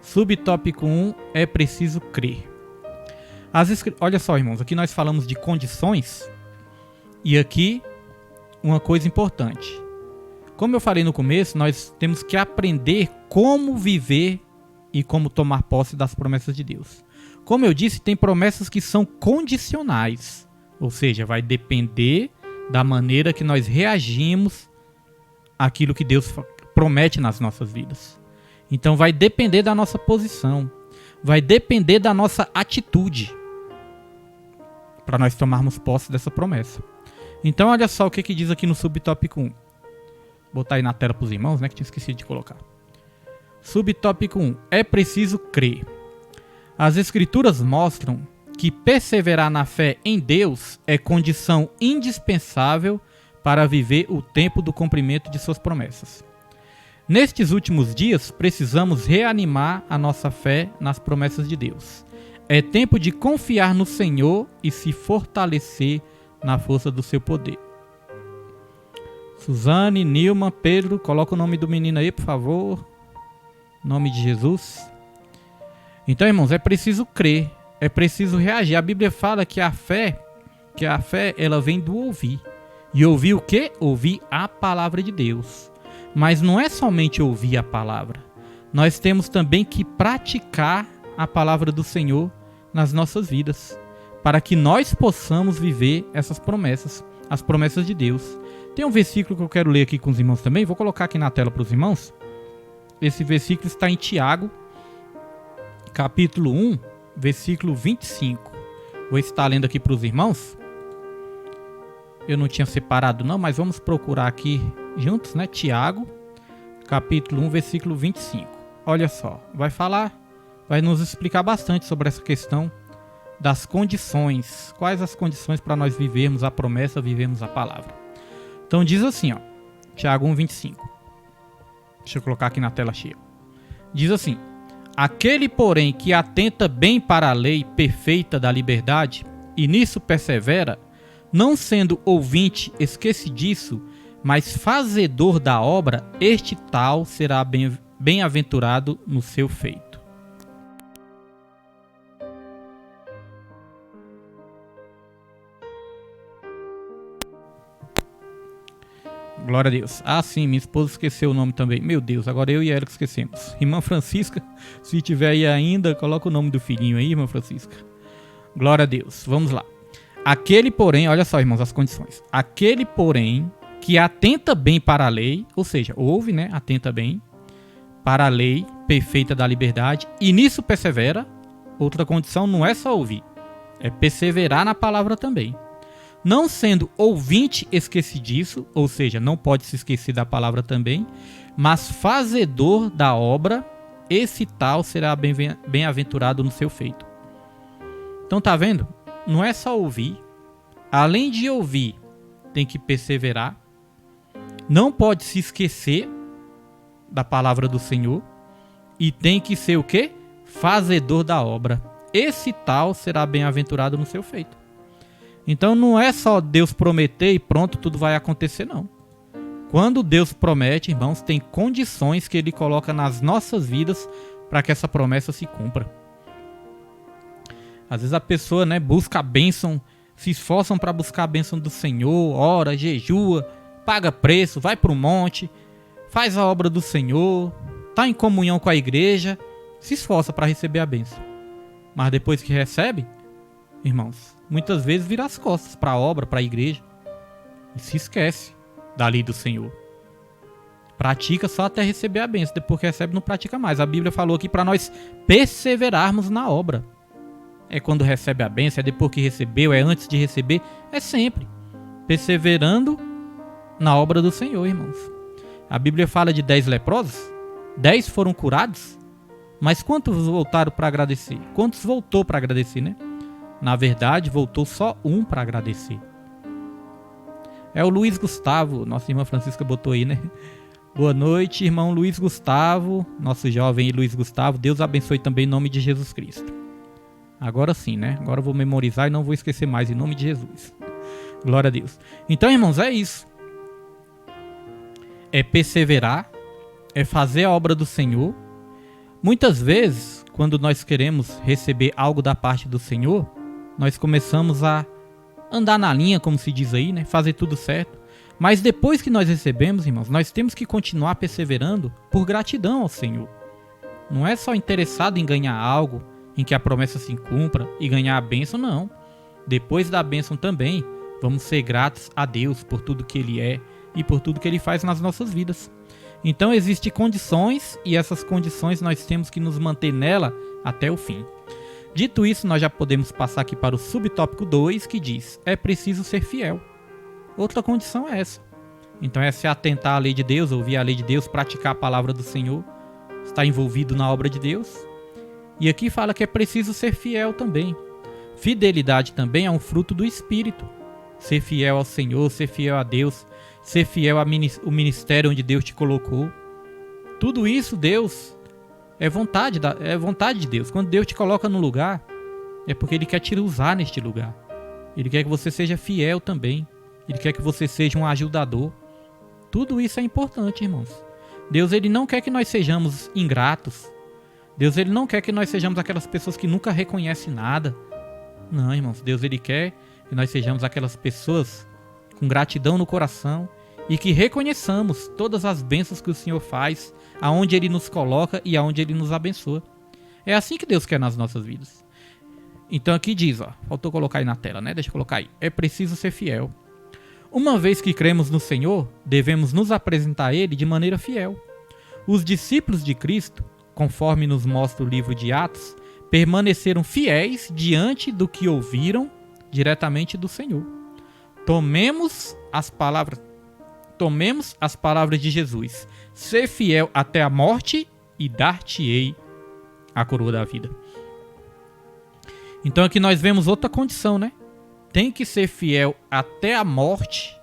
[SPEAKER 2] Subtópico 1. É preciso crer. Olha só, irmãos, aqui nós falamos de condições e aqui uma coisa importante. Como eu falei no começo, nós temos que aprender como viver e como tomar posse das promessas de Deus. Como eu disse, tem promessas que são condicionais, ou seja, vai depender da maneira que nós reagimos àquilo que Deus promete nas nossas vidas. Então vai depender da nossa posição, vai depender da nossa atitude para nós tomarmos posse dessa promessa. Então olha só o que diz aqui no subtópico 1. Vou botar aí na tela para os irmãos, né, que tinha esquecido de colocar. Subtópico 1. É preciso crer. As escrituras mostram que perseverar na fé em Deus é condição indispensável para viver o tempo do cumprimento de suas promessas. Nestes últimos dias, precisamos reanimar a nossa fé nas promessas de Deus. É tempo de confiar no Senhor e se fortalecer na força do seu poder. Suzane, Nilma, Pedro, coloca o nome do menino aí, por favor. Em nome de Jesus. Então, irmãos, é preciso crer, é preciso reagir. A Bíblia fala que a fé ela vem do ouvir. E ouvir o quê? Ouvir a palavra de Deus. Mas não é somente ouvir a palavra. Nós temos também que praticar a palavra do Senhor nas nossas vidas, para que nós possamos viver essas promessas. as promessas de Deus. Tem um versículo que eu quero ler aqui com os irmãos também, vou colocar aqui na tela para os irmãos. Esse versículo está em Tiago, capítulo 1, versículo 25. Vou estar lendo aqui para os irmãos. Eu não tinha separado não, mas vamos procurar aqui juntos, né? Tiago, capítulo 1, versículo 25. Olha só, vai nos explicar bastante sobre essa questão das condições. Quais as condições para nós vivermos a promessa, vivermos a palavra. Então diz assim, ó, Tiago 1, 25. Deixa eu colocar aqui na tela cheia. Diz assim: aquele, porém, que atenta bem para a lei perfeita da liberdade, e nisso persevera, não sendo ouvinte esquecidiço, mas fazedor da obra, este tal será bem-aventurado no seu feito. Glória a Deus. Ah, sim, minha esposa esqueceu o nome também. Meu Deus, agora eu e ela que esquecemos. Irmã Francisca, se tiver aí ainda, coloca o nome do filhinho aí, irmã Francisca. Glória a Deus. Vamos lá. Aquele, porém, olha só, irmãos, as condições. Aquele, porém, que atenta bem para a lei, ou seja, ouve, né, atenta bem para a lei perfeita da liberdade, e nisso persevera. Outra condição não é só ouvir, é perseverar na palavra também. Não sendo ouvinte esquecidiço, ou seja, não pode se esquecer da palavra também, mas fazedor da obra, esse tal será bem-aventurado no seu feito. Então tá vendo? Não é só ouvir. Além de ouvir, tem que perseverar. Não pode se esquecer da palavra do Senhor. E tem que ser o quê? Fazedor da obra. Esse tal será bem-aventurado no seu feito. Então não é só Deus prometer e pronto, tudo vai acontecer, não. Quando Deus promete, irmãos, tem condições que Ele coloca nas nossas vidas para que essa promessa se cumpra. Às vezes a pessoa, né, busca a bênção, se esforçam para buscar a bênção do Senhor, ora, jejua, paga preço, vai para o monte, faz a obra do Senhor, está em comunhão com a igreja, se esforça para receber a bênção. Mas depois que recebe, irmãos, muitas vezes vira as costas para a obra, para a igreja, e se esquece da lei do Senhor. Pratica só até receber a bênção, depois que recebe não pratica mais. A Bíblia falou aqui para nós perseverarmos na obra. É quando recebe a bênção, é depois que recebeu, é antes de receber, é sempre perseverando na obra do Senhor, irmãos. A Bíblia fala de 10 leprosos, 10 foram curados, mas quantos voltaram para agradecer? Quantos voltou para agradecer, né? Na verdade, voltou só um para agradecer. É o Luiz Gustavo, nossa irmã Francisca botou aí, né? Boa noite, irmão Luiz Gustavo, nosso jovem Luiz Gustavo. Deus abençoe também em nome de Jesus Cristo. Agora sim, né? Agora eu vou memorizar e não vou esquecer mais, em nome de Jesus. Glória a Deus. Então, irmãos, é isso. É perseverar, é fazer a obra do Senhor. Muitas vezes, quando nós queremos receber algo da parte do Senhor, nós começamos a andar na linha, como se diz aí, né? Fazer tudo certo. Mas depois que nós recebemos, irmãos, nós temos que continuar perseverando por gratidão ao Senhor. Não é só interessado em ganhar algo, em que a promessa se cumpra e ganhar a bênção, não. Depois da bênção também, vamos ser gratos a Deus por tudo que Ele é e por tudo que Ele faz nas nossas vidas. Então existem condições e essas condições nós temos que nos manter nela até o fim. Dito isso, nós já podemos passar aqui para o subtópico 2, que diz: é preciso ser fiel. Outra condição é essa. Então é se atentar à lei de Deus, ouvir a lei de Deus, praticar a palavra do Senhor, estar envolvido na obra de Deus. E aqui fala que é preciso ser fiel também. Fidelidade também é um fruto do Espírito. Ser fiel ao Senhor, ser fiel a Deus, ser fiel ao ministério onde Deus te colocou. Tudo isso, Deus, é vontade de Deus. Quando Deus te coloca num lugar, é porque Ele quer te usar neste lugar. Ele quer que você seja fiel também. Ele quer que você seja um ajudador. Tudo isso é importante, irmãos. Deus, Ele não quer que nós sejamos ingratos. Deus, Ele não quer que nós sejamos aquelas pessoas que nunca reconhecem nada. Não, irmãos. Deus, Ele quer que nós sejamos aquelas pessoas com gratidão no coração e que reconheçamos todas as bênçãos que o Senhor faz, aonde Ele nos coloca e aonde Ele nos abençoa. É assim que Deus quer nas nossas vidas. Então aqui diz, ó, faltou colocar aí na tela, né? Deixa eu colocar aí. É preciso ser fiel. Uma vez que cremos no Senhor, devemos nos apresentar a Ele de maneira fiel. Os discípulos de Cristo, conforme nos mostra o livro de Atos, permaneceram fiéis diante do que ouviram diretamente do Senhor. Tomemos as palavras de Jesus. Ser fiel até a morte e dar-te-ei a coroa da vida. Então aqui nós vemos outra condição, né? Tem que ser fiel até a morte.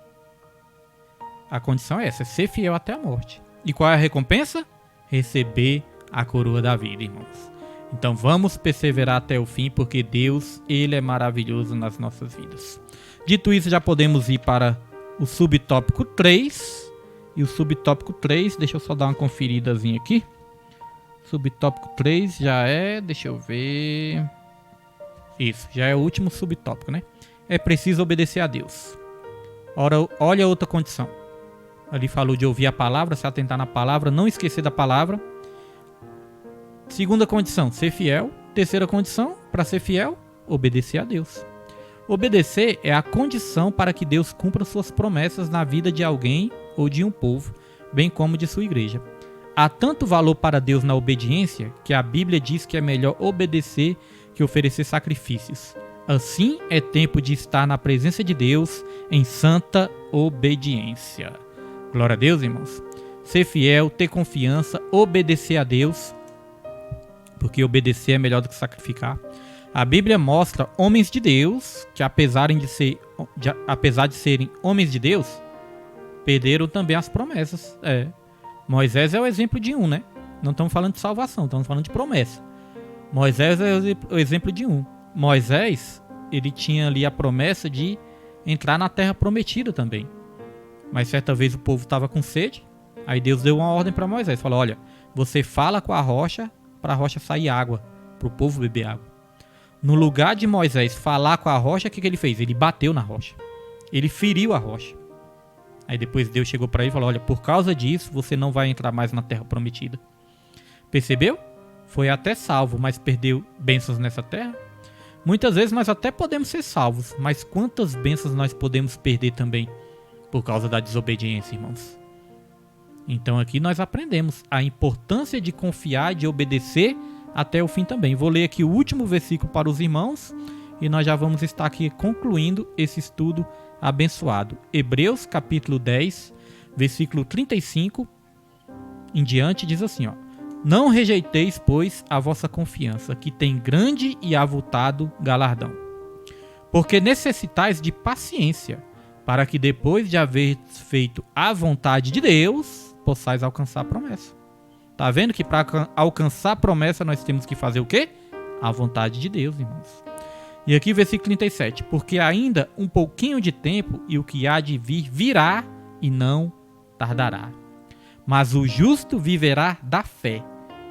[SPEAKER 2] A condição é essa, é ser fiel até a morte. E qual é a recompensa? Receber a coroa da vida, irmãos. Então vamos perseverar até o fim, porque Deus, Ele é maravilhoso nas nossas vidas. Dito isso, já podemos ir para o subtópico 3. E o subtópico 3, deixa eu só dar uma conferidazinha aqui. Subtópico 3 já é, deixa eu ver... Isso, já é o último subtópico, né? É preciso obedecer a Deus. Ora, olha outra condição. Ali falou de ouvir a palavra, se atentar na palavra, não esquecer da palavra. Segunda condição, ser fiel. Terceira condição, para ser fiel, obedecer a Deus. Obedecer é a condição para que Deus cumpra suas promessas na vida de alguém ou de um povo, bem como de sua igreja. Há tanto valor para Deus na obediência que a Bíblia diz que é melhor obedecer que oferecer sacrifícios. Assim é tempo de estar na presença de Deus em santa obediência. Glória a Deus, irmãos. Ser fiel, ter confiança, obedecer a Deus, porque obedecer é melhor do que sacrificar. A Bíblia mostra homens de Deus que, apesar de serem homens de Deus, perderam também as promessas. Moisés é o exemplo de um, né? Não estamos falando de salvação, estamos falando de promessa. Moisés é o exemplo de um. Moisés, ele tinha ali a promessa de entrar na terra prometida também. Mas certa vez o povo estava com sede, aí Deus deu uma ordem para Moisés. Falou, olha, você fala com a rocha para a rocha sair água, para o povo beber água. No lugar de Moisés falar com a rocha, o que ele fez? Ele bateu na rocha. Ele feriu a rocha. Aí depois Deus chegou para ele e falou, olha, por causa disso você não vai entrar mais na terra prometida. Percebeu? Foi até salvo, mas perdeu bênçãos nessa terra. Muitas vezes nós até podemos ser salvos, mas quantas bênçãos nós podemos perder também por causa da desobediência, irmãos? Então aqui nós aprendemos a importância de confiar e de obedecer até o fim também. Vou ler aqui o último versículo para os irmãos e nós já vamos estar aqui concluindo esse estudo abençoado. Hebreus capítulo 10, versículo 35 em diante diz assim, ó: não rejeiteis, pois, a vossa confiança, que tem grande e avultado galardão. Porque necessitais de paciência, para que depois de haver feito a vontade de Deus, possais alcançar a promessa. Tá vendo que para alcançar a promessa nós temos que fazer o quê? A vontade de Deus, irmãos. E aqui versículo 37. Porque ainda um pouquinho de tempo e o que há de vir virá e não tardará. Mas o justo viverá da fé.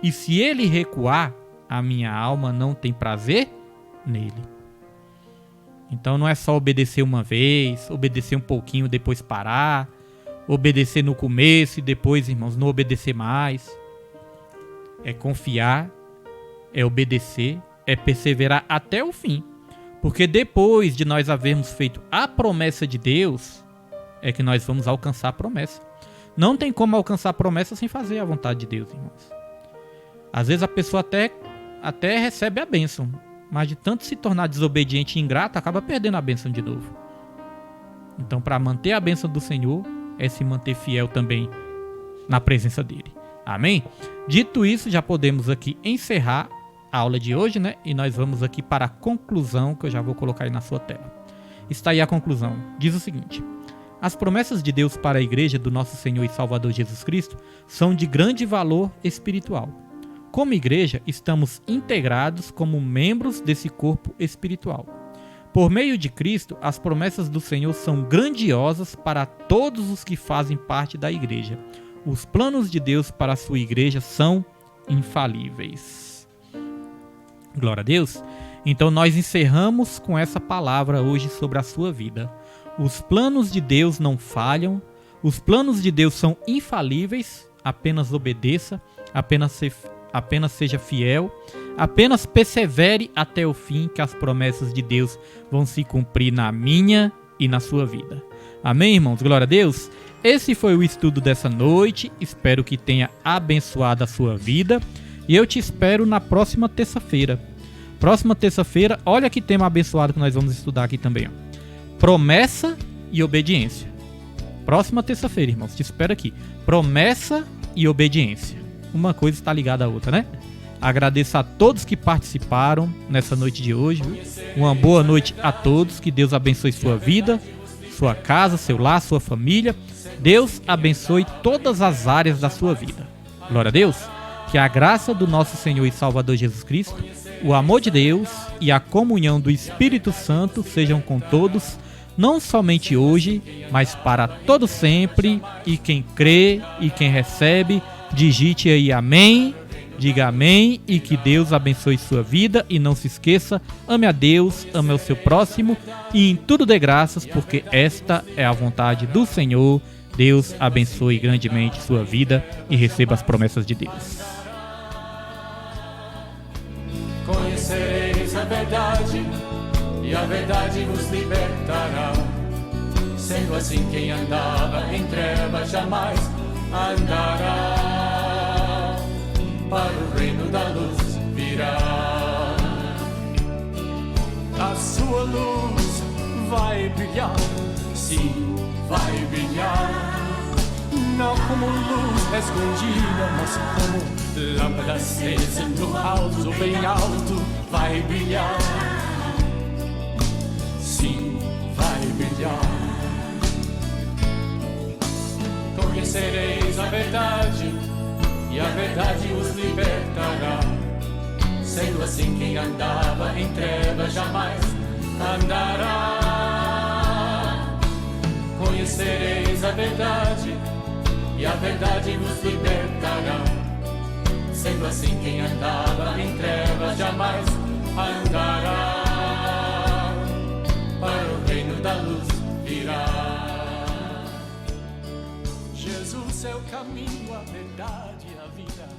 [SPEAKER 2] E se ele recuar, a minha alma não tem prazer nele. Então não é só obedecer uma vez, obedecer um pouquinho, depois parar. Obedecer no começo e depois, irmãos, não obedecer mais. É confiar, é obedecer, é perseverar até o fim. Porque depois de nós havermos feito a promessa de Deus, é que nós vamos alcançar a promessa. Não tem como alcançar a promessa sem fazer a vontade de Deus, irmãos. Às vezes a pessoa até recebe a bênção, mas de tanto se tornar desobediente e ingrato, acaba perdendo a bênção de novo. Então, para manter a bênção do Senhor, é se manter fiel também na presença dele. Amém? Dito isso, já podemos aqui encerrar a aula de hoje, né? E nós vamos aqui para a conclusão, que eu já vou colocar aí na sua tela. Está aí a conclusão. Diz o seguinte: as promessas de Deus para a igreja do nosso Senhor e Salvador Jesus Cristo são de grande valor espiritual. Como igreja, estamos integrados como membros desse corpo espiritual. Por meio de Cristo, as promessas do Senhor são grandiosas para todos os que fazem parte da igreja. Os planos de Deus para a sua igreja são infalíveis. Glória a Deus. Então nós encerramos com essa palavra hoje sobre a sua vida. Os planos de Deus não falham. Os planos de Deus são infalíveis. Apenas obedeça. Apenas seja fiel. Apenas persevere até o fim, que as promessas de Deus vão se cumprir na minha e na sua vida. Amém, irmãos? Glória a Deus. Esse foi o estudo dessa noite. Espero que tenha abençoado a sua vida. E eu te espero na próxima terça-feira. Próxima terça-feira, olha que tema abençoado que nós vamos estudar aqui também. Promessa e obediência. Próxima terça-feira, irmãos. Te espero aqui. Promessa e obediência. Uma coisa está ligada à outra, né? Agradeço a todos que participaram nessa noite de hoje. Uma boa noite a todos. Que Deus abençoe sua vida, sua casa, seu lar, sua família. Deus abençoe todas as áreas da sua vida. Glória a Deus. Que a graça do nosso Senhor e Salvador Jesus Cristo, o amor de Deus e a comunhão do Espírito Santo sejam com todos, não somente hoje, mas para todo sempre. E quem crê e quem recebe, digite aí amém. Diga amém e que Deus abençoe sua vida e não se esqueça, ame a Deus, ame ao seu próximo e em tudo dê graças, porque esta é a vontade do Senhor. Deus abençoe grandemente sua vida e receba as promessas de Deus.
[SPEAKER 1] Conhecereis a verdade e a verdade vos libertará. Sendo assim, quem andava em trevas jamais andará. Para o reino da luz virá. A sua luz vai brilhar, sim, vai brilhar. Não como luz escondida, mas como lâmpada acesa no alto, bem alto, vai brilhar. Sim, vai brilhar. Conhecereis a verdade e a verdade os libertará. Sendo assim, quem andava em trevas jamais andará. Conhecereis a verdade e a verdade vos libertará. Sendo assim, quem andava em trevas jamais andará. Para o reino da luz virá. Jesus é o caminho, a verdade e a vida.